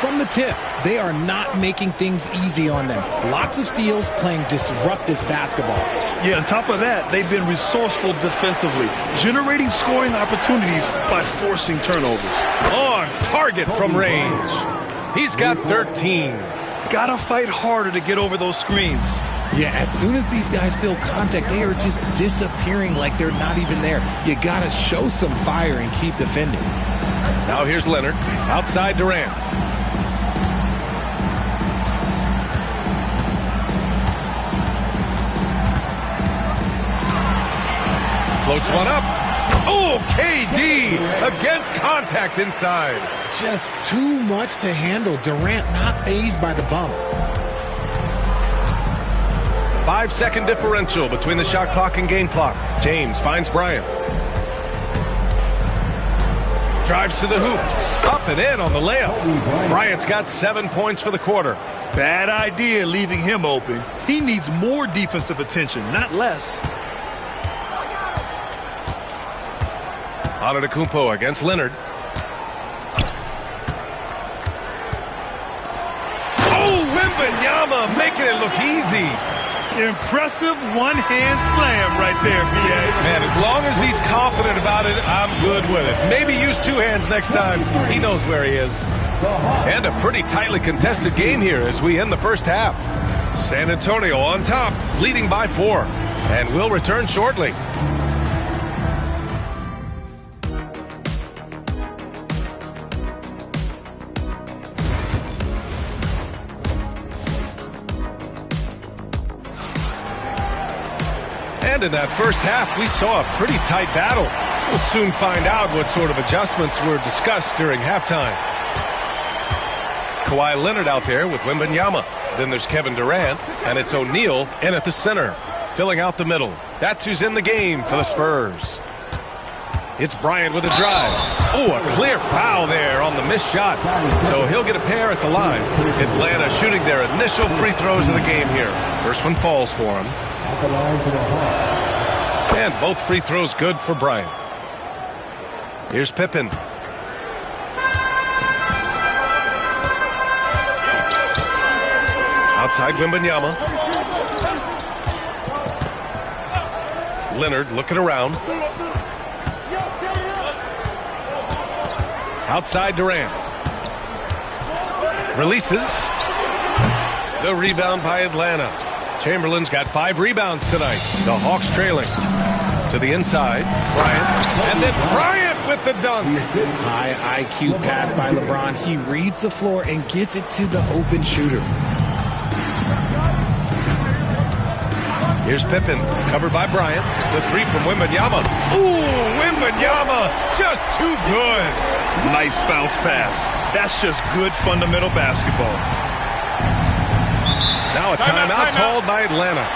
From the tip, they are not making things easy on them. Lots of steals, playing disruptive basketball. Yeah, on top of that, they've been resourceful defensively, generating scoring opportunities by forcing turnovers. On target from range. He's got 13. Gotta fight harder to get over those screens. Yeah, as soon as these guys feel contact, they are just disappearing like they're not even there. You gotta show some fire and keep defending. Now here's Leonard. Outside Durant. Floats one up. Oh, KD against contact inside. Just too much to handle. Durant not fazed by the bump. 5-second differential between the shot clock and game clock. James finds Bryant. Drives to the hoop. Up and in on the layup. Bryant's got 7 points for the quarter. Bad idea leaving him open. He needs more defensive attention, not less. Antetokounmpo against Leonard. Oh, Wembanyama making it look easy. Impressive one-hand slam right there, PA. Man, as long as he's confident about it, I'm good with it. Maybe use two hands next time. He knows where he is. And a pretty tightly contested game here as we end the first half. San Antonio on top, leading by 4. And we'll return shortly. And in that first half, we saw a pretty tight battle. We'll soon find out what sort of adjustments were discussed during halftime. Kawhi Leonard out there with Wembanyama. Then there's Kevin Durant, and it's O'Neal in at the center, filling out the middle. That's who's in the game for the Spurs. It's Bryant with a drive. Oh, a clear foul there on the missed shot. So he'll get a pair at the line. Atlanta shooting their initial free throws of the game here. First one falls for him. And both free throws good for Bryant. Here's Pippen. Outside Wembanyama. Leonard looking around. Outside Durant. Releases. The rebound by Atlanta. Chamberlain's got 5 rebounds tonight. The Hawks trailing. To the inside. Bryant. And then Bryant with the dunk. High IQ pass by LeBron. He reads the floor and gets it to the open shooter. Here's Pippen. Covered by Bryant. The 3 from Wembanyama. Ooh, Wembanyama. Just too good. Nice bounce pass. That's just good fundamental basketball. Now a timeout called by Atlanta.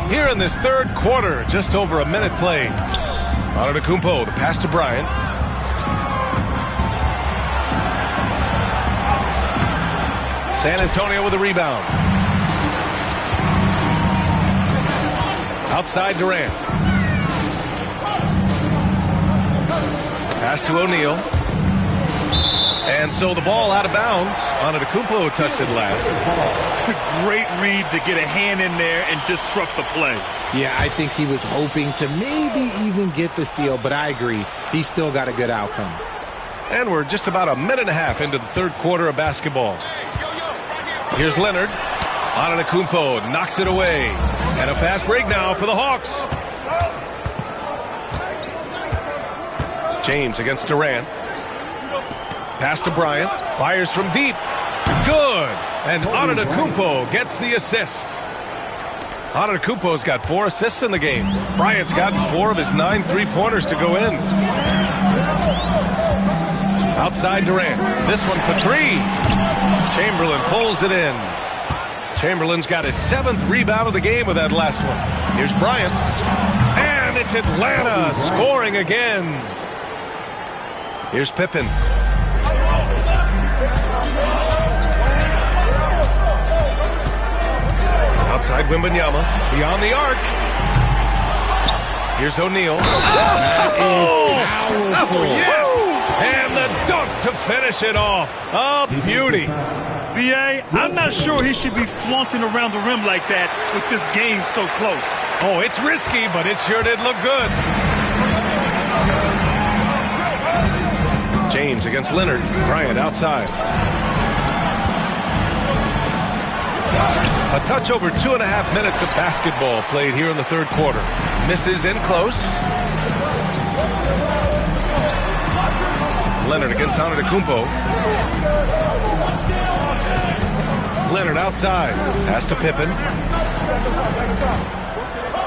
Here in this third quarter, just over a minute played. Antetokounmpo, the pass to Bryant. San Antonio with a rebound. Outside Durant. Pass to O'Neal. And so the ball out of bounds. Antetokounmpo touched it last. Great read to get a hand in there and disrupt the play. Yeah, I think he was hoping to maybe even get the steal, but I agree. He still got a good outcome. And we're just about a minute and a half into the third quarter of basketball. Here's Leonard. Antetokounmpo knocks it away. And a fast break now for the Hawks. James against Durant. Pass to Bryant. Fires from deep. Good. And Antetokounmpo gets the assist. Antetokounmpo's got 4 assists in the game. Bryant's gotten 4 of his 9 3-pointers to go in. Outside Durant. This one for 3. Chamberlain pulls it in. Chamberlain's got his 7th rebound of the game with that last one. Here's Bryant. And it's Atlanta scoring again. Here's Pippen. Outside Wembanyama. Beyond the arc. Here's O'Neal. That is powerful. Oh, yes. And the dunk to finish it off. A beauty. B.A., I'm not sure he should be flaunting around the rim like that with this game so close. Oh, it's risky, but it sure did look good. James against Leonard. Bryant outside. A touch over 2.5 minutes of basketball played here in the third quarter. Misses in close. Leonard against Antetokounmpo. Leonard outside. Pass to Pippen.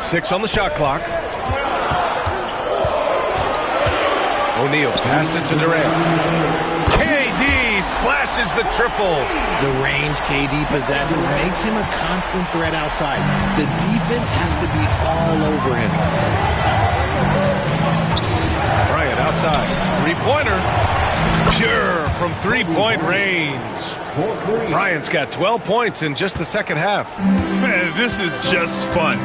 6 on the shot clock. O'Neal passes to Durant. KD splashes the triple. The range KD possesses makes him a constant threat outside. The defense has to be all over him. Bryant outside. Three-pointer. Pure from three-point range. Bryant's got 12 points in just the second half. Man, this is just fun.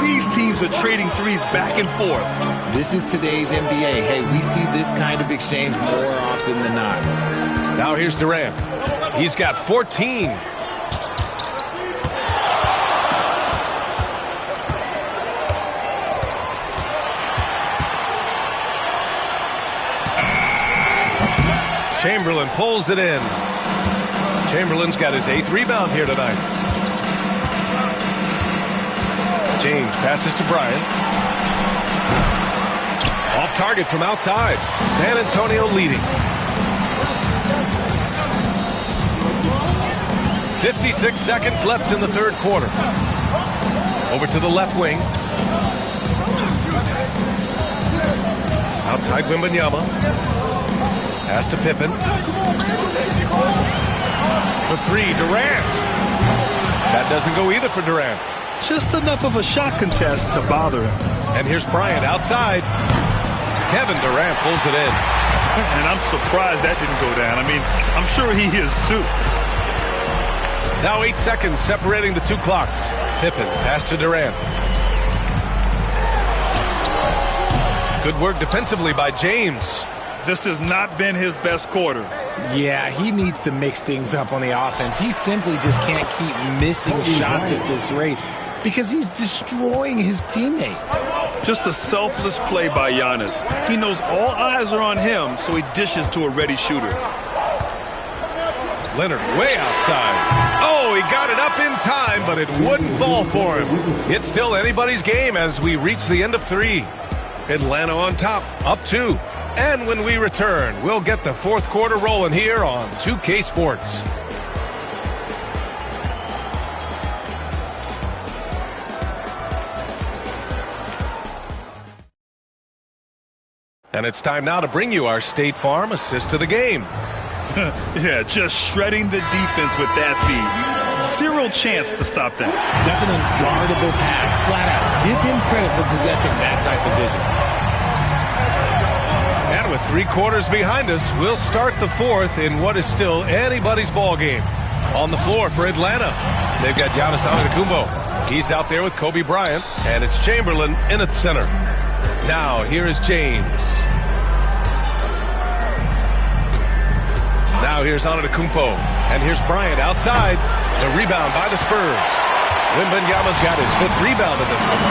These teams are trading threes back and forth. This is today's NBA. Hey, we see this kind of exchange more often than not. Now here's Durant. He's got 14. Chamberlain pulls it in. Chamberlain's got his 8th rebound here tonight. James passes to Bryant. Off target from outside. San Antonio leading. 56 seconds left in the third quarter. Over to the left wing. Outside Wembanyama. Pass to Pippen. For 3, Durant. That doesn't go either for Durant. Just enough of a shot contest to bother him. And here's Bryant outside. Kevin Durant pulls it in. And I'm surprised that didn't go down. I mean, I'm sure he is too. Now 8 seconds separating the two clocks. Pippen pass to Durant. Good work defensively by James. This has not been his best quarter. Yeah, he needs to mix things up on the offense. He simply just can't keep missing shots at this rate because he's destroying his teammates. Just a selfless play by Giannis. He knows all eyes are on him, so he dishes to a ready shooter. Leonard way outside. Oh, he got it up in time, but it wouldn't fall for him. It's still anybody's game as we reach the end of 3. Atlanta on top, up 2. And when we return, we'll get the fourth quarter rolling here on 2K Sports. And it's time now to bring you our State Farm assist to the game. Yeah, just shredding the defense with that feed. Zero chance to stop that. That's an unguardable pass, flat out. Give him credit for possessing that type of vision. And with 3 quarters behind us, we'll start the fourth in what is still anybody's ball game. On the floor for Atlanta, they've got Giannis Antetokounmpo. He's out there with Kobe Bryant, and it's Chamberlain in at center. Now here is James. Now here's Antetokounmpo, and here's Bryant outside. The rebound by the Spurs. Wembanyama's got his 5th rebound in this one.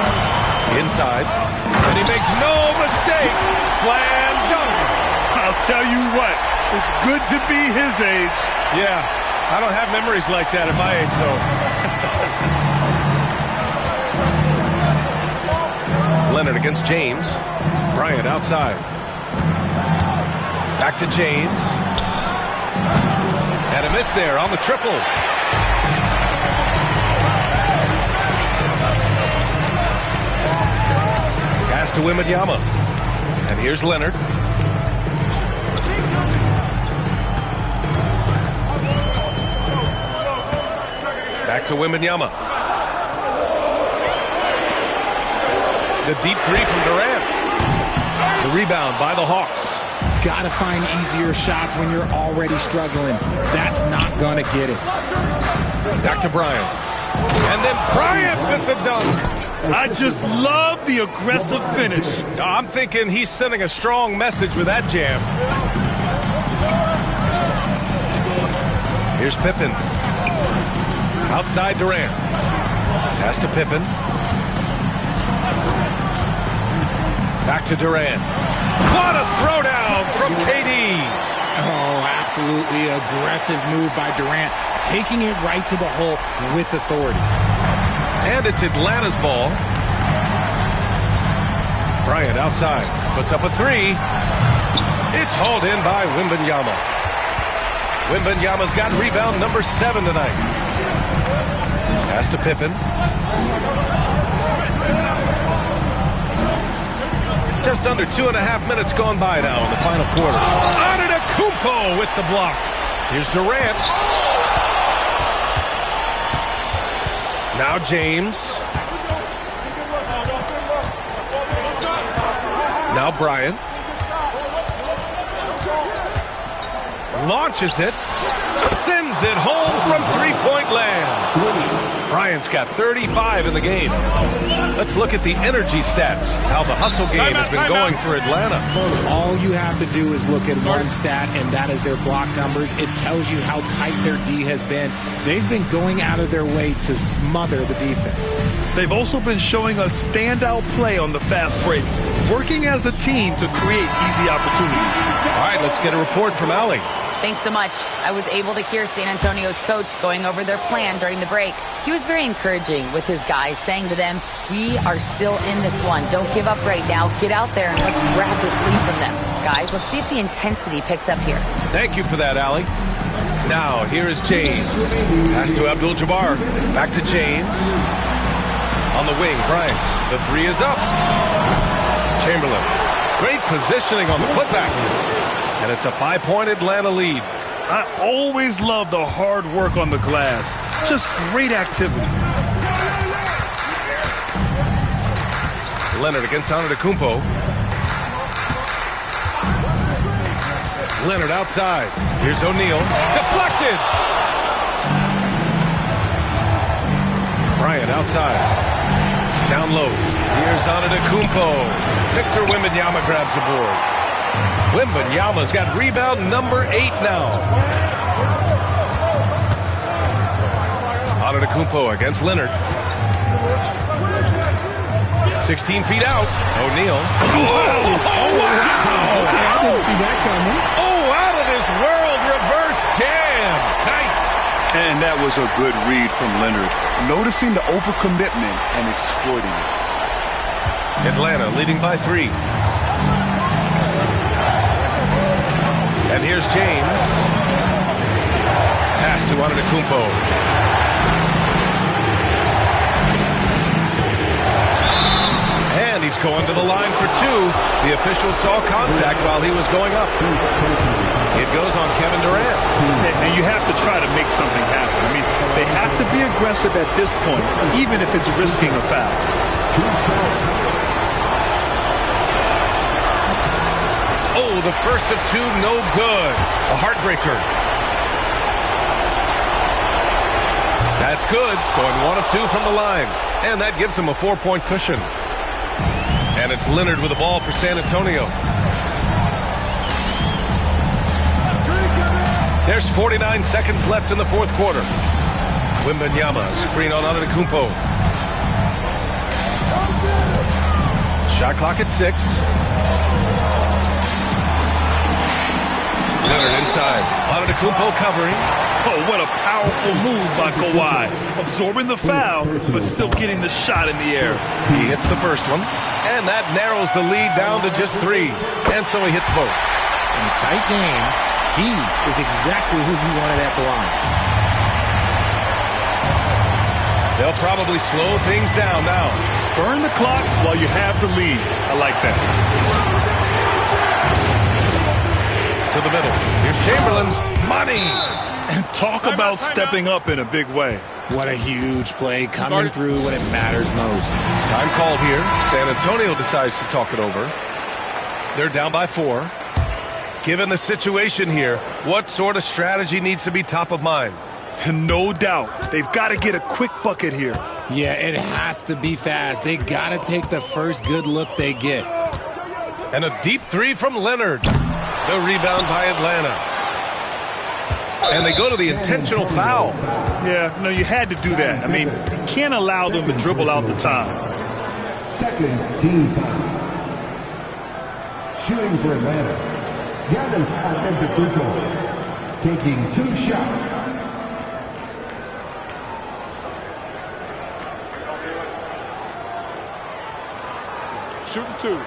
Inside, and he makes no mistake. Slam dunk. I'll tell you what, it's good to be his age. Yeah, I don't have memories like that at my age, though. Leonard against James. Bryant outside. Back to James. And a miss there on the triple. Pass to Wembanyama. And here's Leonard. Back to Wembanyama. The deep 3 from Durant. The rebound by the Hawks. Gotta find easier shots when you're already struggling. That's not gonna get it. Back to Bryant. And then Bryant with the dunk. I just love the aggressive finish. I'm thinking he's sending a strong message with that jam. Here's Pippen. Outside Durant. Pass to Pippen. Back to Durant. What a throwdown from KD. Oh, absolutely aggressive move by Durant, taking it right to the hole with authority. And it's Atlanta's ball. Bryant outside. Puts up a three. It's hauled in by Wembanyama. Wembanyama's got rebound number 7 tonight. Pass to Pippen. Just under 2.5 minutes gone by now in the final quarter. Antetokounmpo with the block. Here's Durant. Now James. Now Bryant. Launches it. Sends it home from three-point land. Bryant's got 35 in the game. Let's look at the energy stats, how the hustle game has been going for Atlanta. All you have to do is look at one stat, and that is their block numbers. It tells you how tight their D has been. They've been going out of their way to smother the defense. They've also been showing a standout play on the fast break, working as a team to create easy opportunities. All right, let's get a report from Allie. Thanks so much. I was able to hear San Antonio's coach going over their plan during the break. He was very encouraging with his guys, saying to them, we are still in this one. Don't give up right now. Get out there and let's grab this lead from them. Guys, let's see if the intensity picks up here. Thank you for that, Allie. Now, here is James. Pass to Abdul-Jabbar. Back to James. On the wing, Bryant. The three is up. Chamberlain. Great positioning on the putback. And it's a 5-point Atlanta lead. I always love the hard work on the glass. Just great activity. Leonard against Antetokounmpo. Leonard outside. Here's O'Neal. Deflected! Bryant outside. Down low. Here's Antetokounmpo. Victor Wembanyama grabs the board. Wembanyama's got rebound number 8 now. Antetokounmpo against Leonard. 16 feet out. O'Neal. Oh, wow! Okay, I didn't see that coming. Oh, out of this world reverse jam. Nice. And that was a good read from Leonard, noticing the overcommitment and exploiting it. Atlanta leading by 3. And here's James. Pass to Antetokounmpo. And he's going to the line for 2. The official saw contact while he was going up. It goes on Kevin Durant. And you have to try to make something happen. I mean, they have to be aggressive at this point, even if it's risking a foul. Oh, the first of 2, no good. A heartbreaker. That's good. Going 1 of 2 from the line. And that gives him a 4-point cushion. And it's Leonard with the ball for San Antonio. There's 49 seconds left in the fourth quarter. Wembanyama, screen on Antetokounmpo. Shot clock at 6. Leonard inside. Antetokounmpo covering. Oh, what a powerful move by Kawhi. Absorbing the foul, but still getting the shot in the air. He hits the first one, and that narrows the lead down to just 3. And so he hits both. In a tight game, he is exactly who he wanted at the line. They'll probably slow things down now. Burn the clock while you have the lead. I like that. To the middle. Here's Chamberlain. Money! And talk about stepping up in a big way. What a huge play coming through when it matters most. Time called here. San Antonio decides to talk it over. They're down by 4. Given the situation here, what sort of strategy needs to be top of mind? No doubt. They've got to get a quick bucket here. Yeah, it has to be fast. They got to take the first good look they get. And a deep 3 from Leonard. The rebound by Atlanta. And they go to the intentional foul. Yeah, no, you had to do that. I mean, you can't allow them to dribble out the time. Second team foul. Shooting for Atlanta, Giannis Antetokounmpo, taking 2 shots. Shooting 2.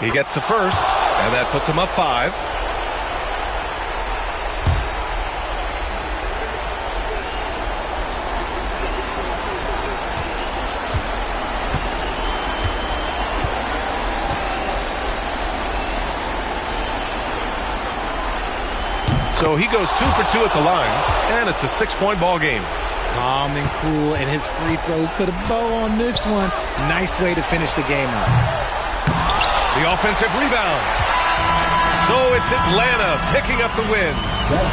He gets the first, and that puts him up 5. So he goes 2 for 2 at the line, and it's a 6-point ball game. Calm and cool, and his free throws put a bow on this one. Nice way to finish the game out. The offensive rebound. So it's Atlanta picking up the win.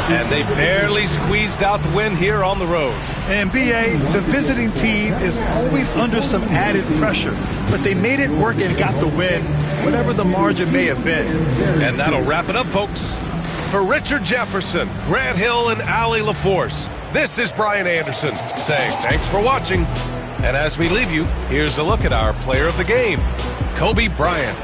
And they barely squeezed out the win here on the road. And B.A., the visiting team is always under some added pressure. But they made it work and got the win, whatever the margin may have been. And that'll wrap it up, folks. For Richard Jefferson, Grant Hill, and Allie LaForce, this is Brian Anderson saying thanks for watching. And as we leave you, here's a look at our player of the game, Kobe Bryant.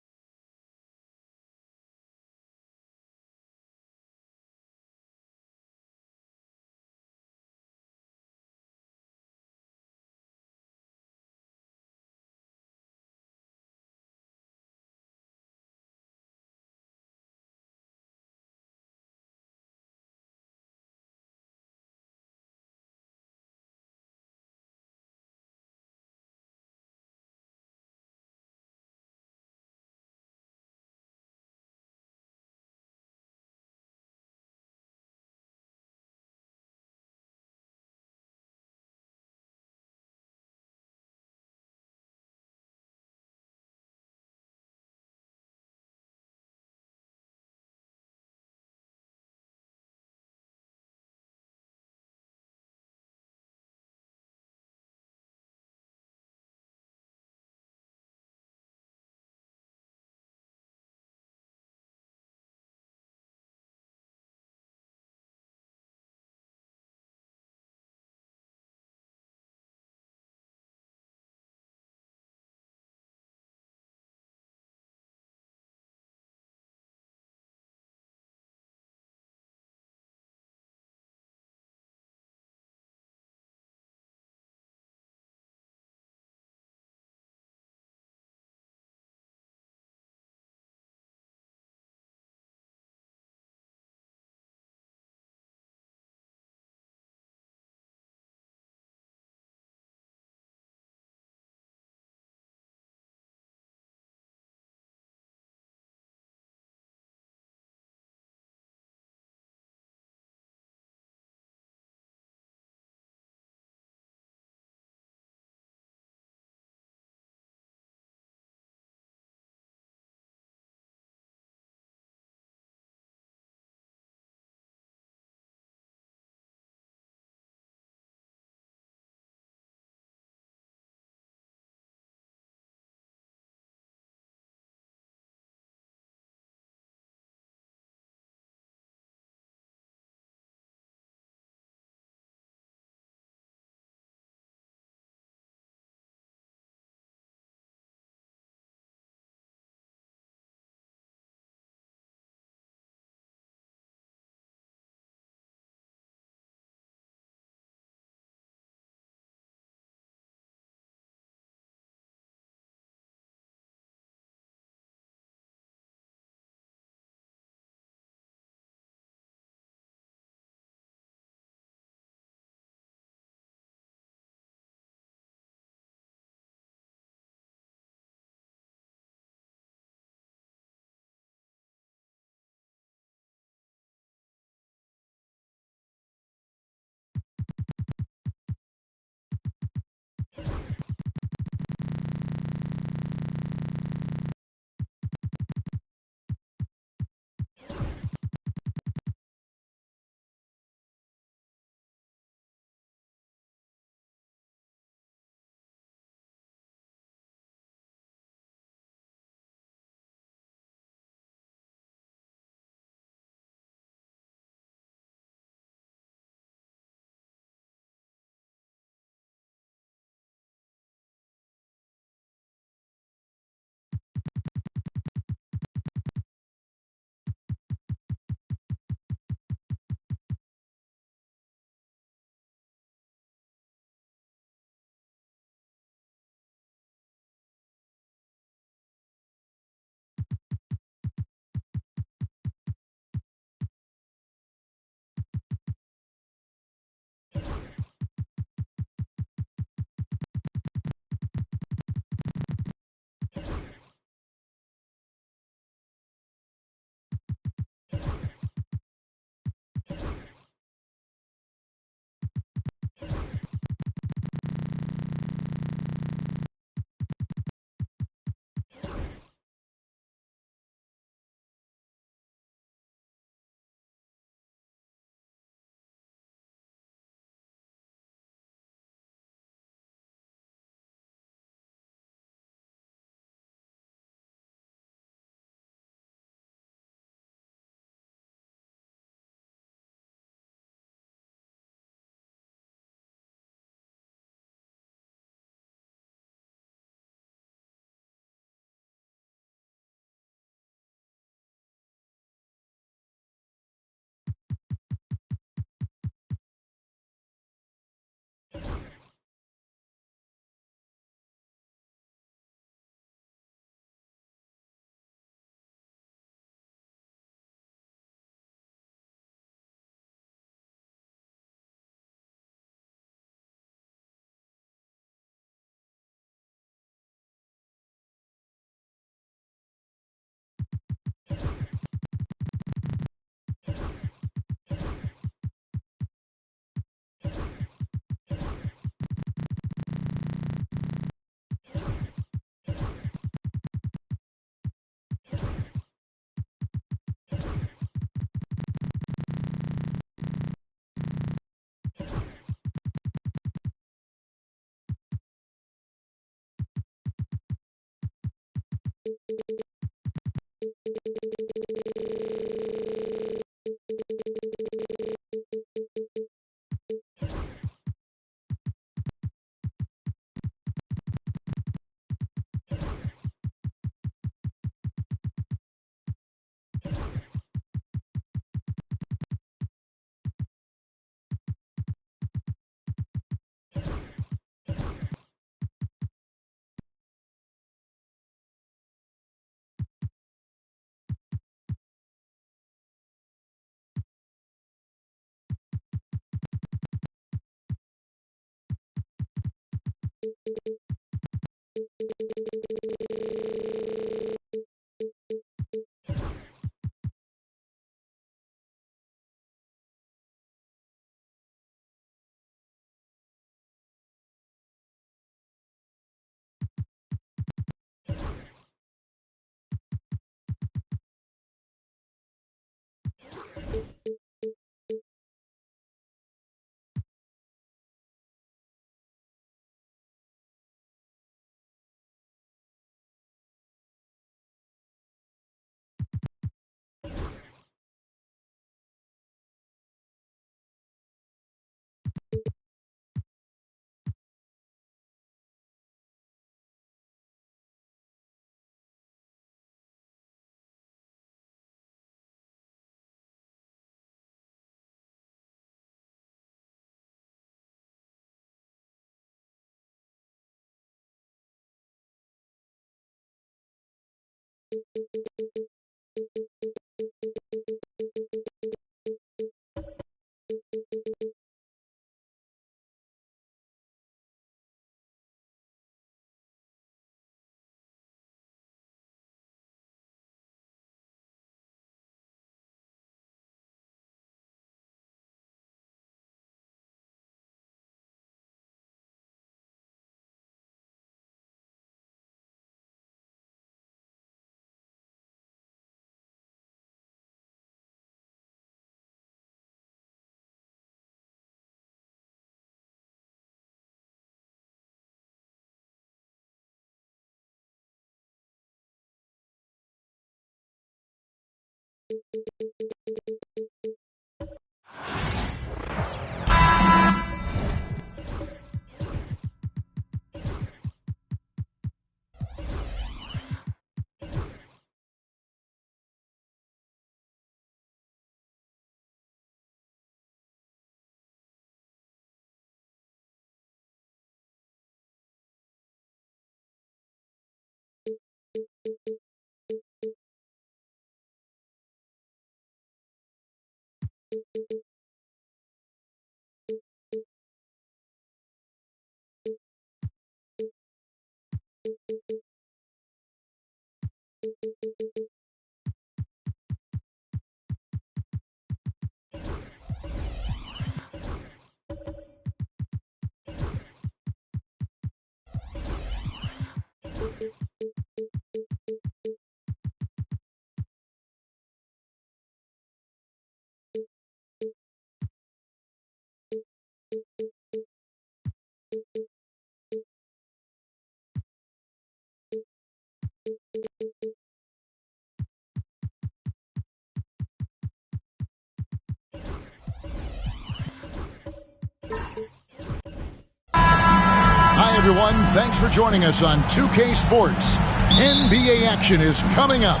Hi, everyone. Thanks for joining us on 2K Sports. NBA action is coming up.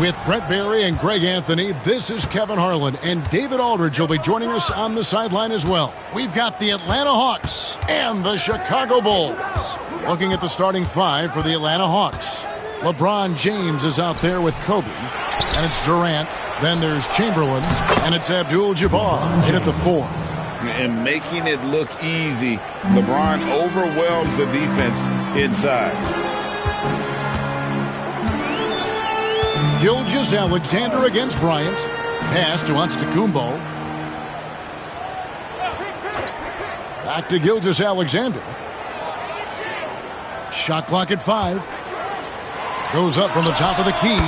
With Brent Barry and Greg Anthony, this is Kevin Harlan, and David Aldridge will be joining us on the sideline as well. We've got the Atlanta Hawks and the Chicago Bulls. Looking at the starting five for the Atlanta Hawks. LeBron James is out there with Kobe, and it's Durant. Then there's Chamberlain, and it's Abdul-Jabbar in at the 4. And making it look easy, LeBron overwhelms the defense inside. Gilgeous-Alexander against Bryant. Pass to Antetokounmpo. Back to Gilgeous-Alexander. Shot clock at 5. Goes up from the top of the key.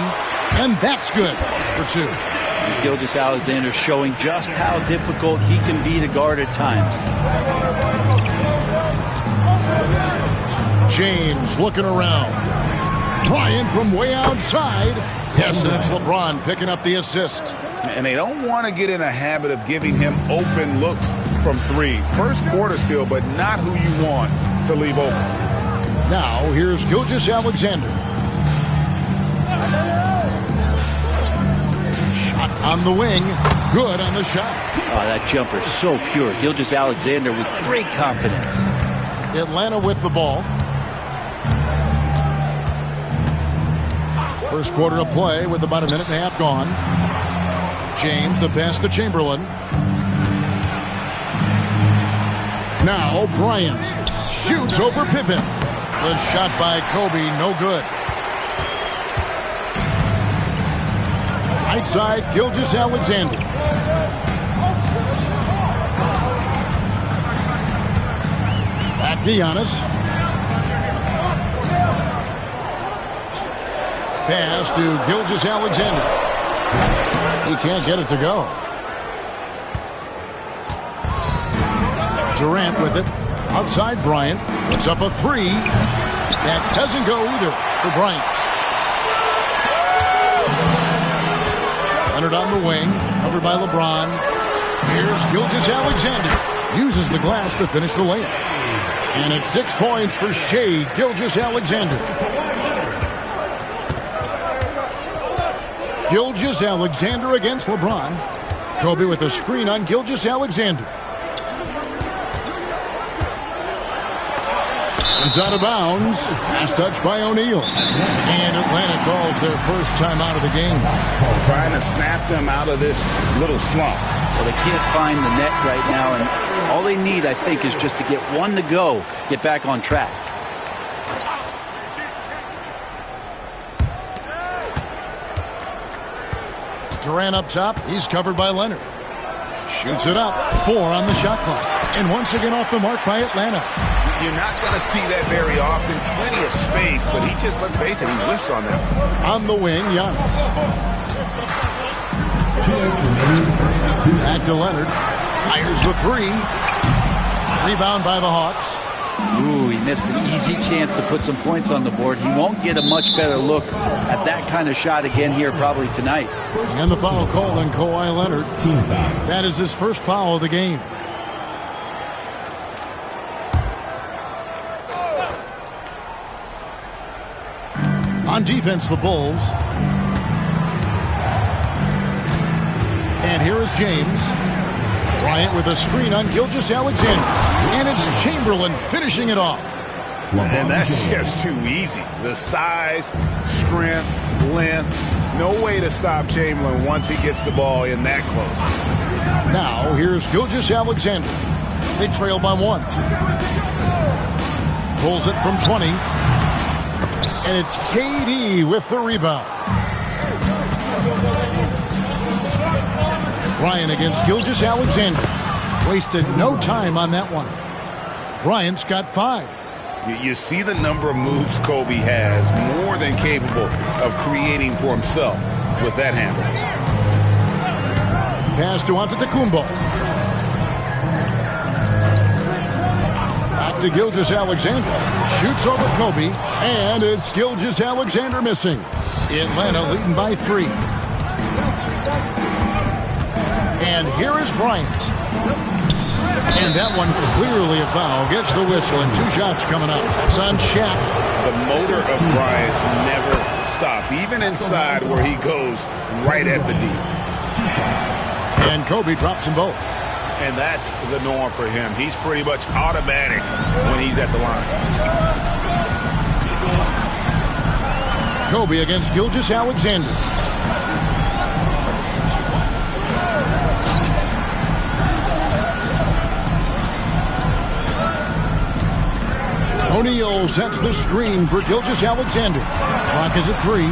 And that's good for 2. Gilgeous-Alexander showing just how difficult he can be to guard at times. James looking around. Bryant from way outside. Yes, and it's LeBron picking up the assist. And they don't want to get in a habit of giving him open looks from three. First quarter still, but not who you want to leave open. Now, here's Gilgeous-Alexander. Shot on the wing. Good on the shot. Oh, that jumper so pure. Gilgeous-Alexander with great confidence. Atlanta with the ball. First quarter of play with about a minute and a half gone. James, the pass to Chamberlain. Now Bryant shoots over Pippen. The shot by Kobe, no good. Right side, Gilgeous-Alexander. Back to Giannis. Pass to Gilgeous-Alexander. He can't get it to go. Durant with it. Outside Bryant. Puts up a three. That doesn't go either for Bryant. Leonard on the wing. Covered by LeBron. Here's Gilgeous-Alexander. Uses the glass to finish the layup. And it's 6 points for Shai Gilgeous-Alexander. Gilgeous-Alexander against LeBron. Kobe with a screen on Gilgeous-Alexander. It's out of bounds. Last touch by O'Neal. And Atlanta calls their first time out of the game. Trying to snap them out of this little slump. Well, they can't find the net right now, and all they need, I think, is just to get one to go, get back on track. Durant up top. He's covered by Leonard. Shoots it up. 4 on the shot clock. And once again off the mark by Atlanta. You're not going to see that very often. Plenty of space, but he just, let's face it, he whiffs on that. On the wing, Giannis. Back to Leonard. Fires the three. Rebound by the Hawks. Ooh, he missed an easy chance to put some points on the board. He won't get a much better look at that kind of shot again here probably tonight. And the foul called on Kawhi Leonard. That is his first foul of the game. On defense, the Bulls. And here is James. Bryant with a screen on Gilgeous-Alexander. And it's Chamberlain finishing it off. And that's just too easy. The size, strength, length. No way to stop Chamberlain once he gets the ball in that close. Now, here's Gilgeous-Alexander. They trail by 1. Pulls it from 20. And it's KD with the rebound. Bryant against Gilgeous-Alexander. Wasted no time on that one. Bryant's got 5. You see the number of moves Kobe has, more than capable of creating for himself with that handle. Pass to Antetokounmpo. Back to Gilgeous-Alexander. Shoots over Kobe, and it's Gilgeous-Alexander missing. Atlanta leading by 3. And here is Bryant. And that one clearly a foul. Gets the whistle, and 2 shots coming up. That's on Shaq. The motor of Bryant never stops, even inside where he goes right at the D. And Kobe drops them both. And that's the norm for him. He's pretty much automatic when he's at the line. Kobe against Gilgeous-Alexander. O'Neal sets the screen for Gilgeous-Alexander. Clock is at 3.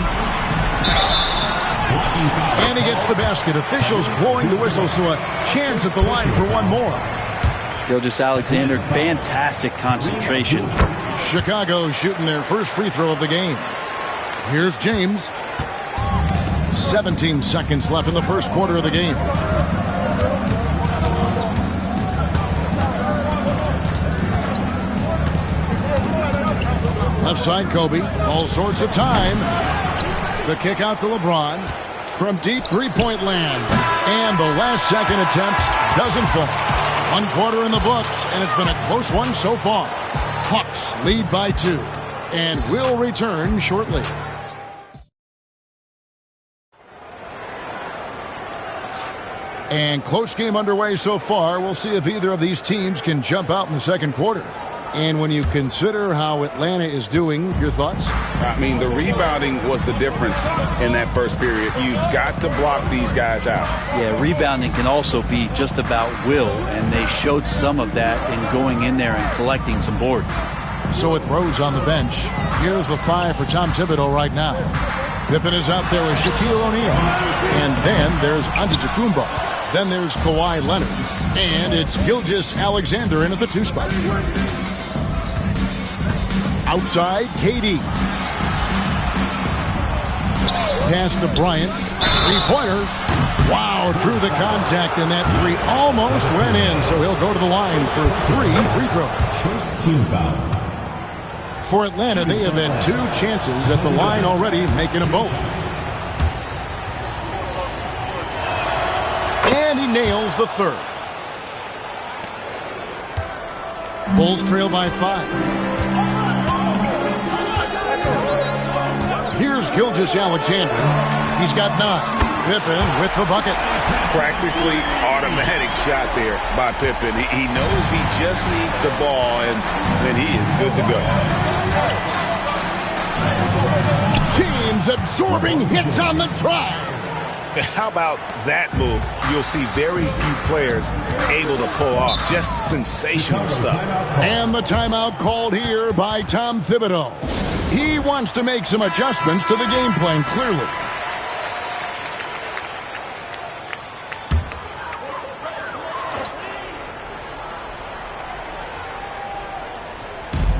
And he gets the basket. Officials blowing the whistle, so a chance at the line for one more. Gilgeous-Alexander, fantastic concentration. Chicago shooting their first free throw of the game. Here's James. 17 seconds left in the first quarter of the game. Left side, Kobe. All sorts of time. The kick out to LeBron from deep three-point land. And the last second attempt doesn't fall. 1 quarter in the books, and it's been a close one so far. Hawks lead by 2 and will return shortly. And close game underway so far. We'll see if either of these teams can jump out in the second quarter. And when you consider how Atlanta is doing, your thoughts? I mean, the rebounding was the difference in that first period. You've got to block these guys out. Yeah, rebounding can also be just about will, and they showed some of that in going in there and collecting some boards. So with Rose on the bench, here's the 5 for Tom Thibodeau right now. Pippen is out there with Shaquille O'Neal. And then there's Antetokounmpo. Then there's Kawhi Leonard. And it's Gilgeous-Alexander in at the 2 spot. Outside, KD. Pass to Bryant. Three-pointer. Wow, through the contact, and that 3 almost went in, so he'll go to the line for 3 free throws. First team foul. For Atlanta, they have had 2 chances at the line already, making them both. And he nails the 3rd. Bulls trail by 5. Here's Gilgeous-Alexander. He's got 9. Pippen with the bucket. Practically automatic shot there by Pippen. He knows he just needs the ball, and then he is good to go. Teams absorbing hits on the drive. How about that move? You'll see very few players able to pull off just sensational stuff. And the timeout called here by Tom Thibodeau. He wants to make some adjustments to the game plan, clearly.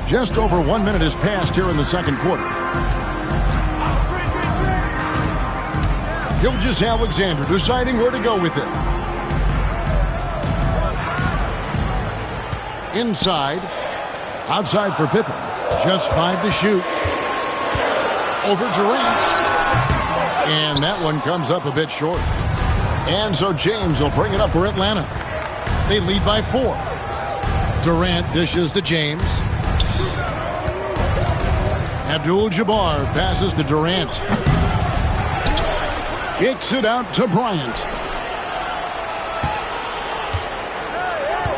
Just over 1 minute has passed here in the second quarter. Gilgeous-Alexander deciding where to go with it. Inside. Outside for Pippen. Just 5 to shoot. Over Durant. And that one comes up a bit short. And so James will bring it up for Atlanta. They lead by 4. Durant dishes to James. Abdul-Jabbar passes to Durant. Kicks it out to Bryant.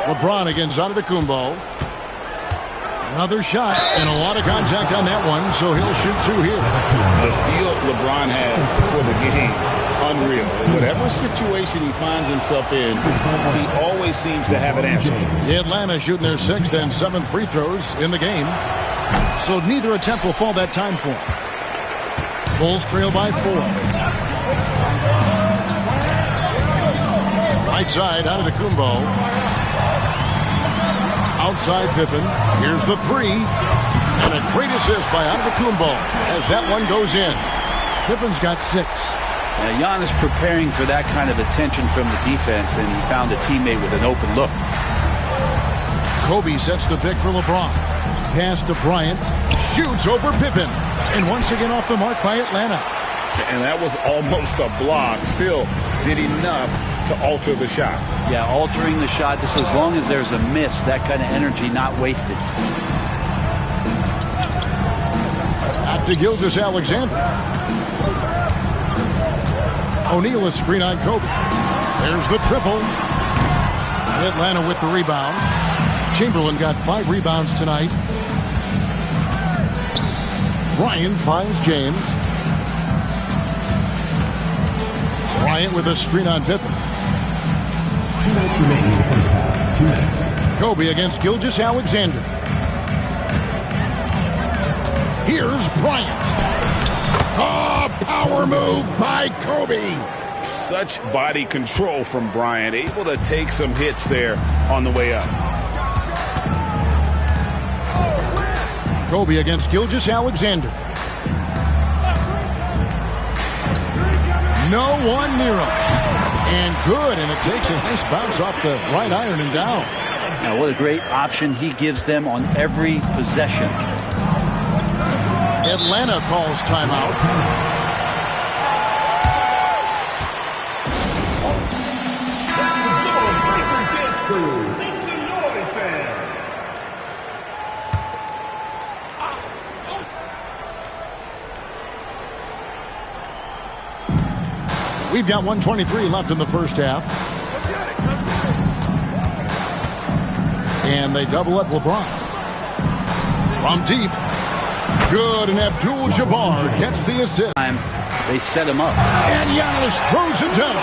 LeBron against Antetokounmpo. Another shot and a lot of contact on that one, so he'll shoot 2 here. The feel LeBron has for the game, unreal. Whatever situation he finds himself in, he always seems to have an answer. The Atlanta shooting their 6th and 7th free throws in the game, so neither attempt will fall that time for him. Bulls trail by 4. Right side, Antetokounmpo. Outside Pippen. Here's the 3. And a great assist by Antetokounmpo as that one goes in. Pippen's got 6. Giannis preparing for that kind of attention from the defense, and he found a teammate with an open look. Kobe sets the pick for LeBron. Pass to Bryant. Shoots over Pippen. And once again off the mark by Atlanta. And that was almost a block. Still did enough to alter the shot. Yeah, altering the shot, just as long as there's a miss, that kind of energy not wasted. Out to Gilgeous-Alexander. O'Neal is screen on Kobe. There's the triple. Atlanta with the rebound. Chamberlain got 5 rebounds tonight. Bryant finds James. Bryant with a screen on Pippen. 2 minutes remaining in the first half. 2 minutes. Kobe against Gilgeous-Alexander. Here's Bryant. Power move by Kobe. Such body control from Bryant. Able to take some hits there on the way up. Kobe against Gilgeous-Alexander. No one near him. And good, and it takes a nice bounce off the right iron and down. Now, what a great option he gives them on every possession. Atlanta calls timeout. We've got 1:23 left in the first half. And they double up LeBron. From deep. Good, and Abdul-Jabbar gets the assist. They set him up. And Giannis throws it down.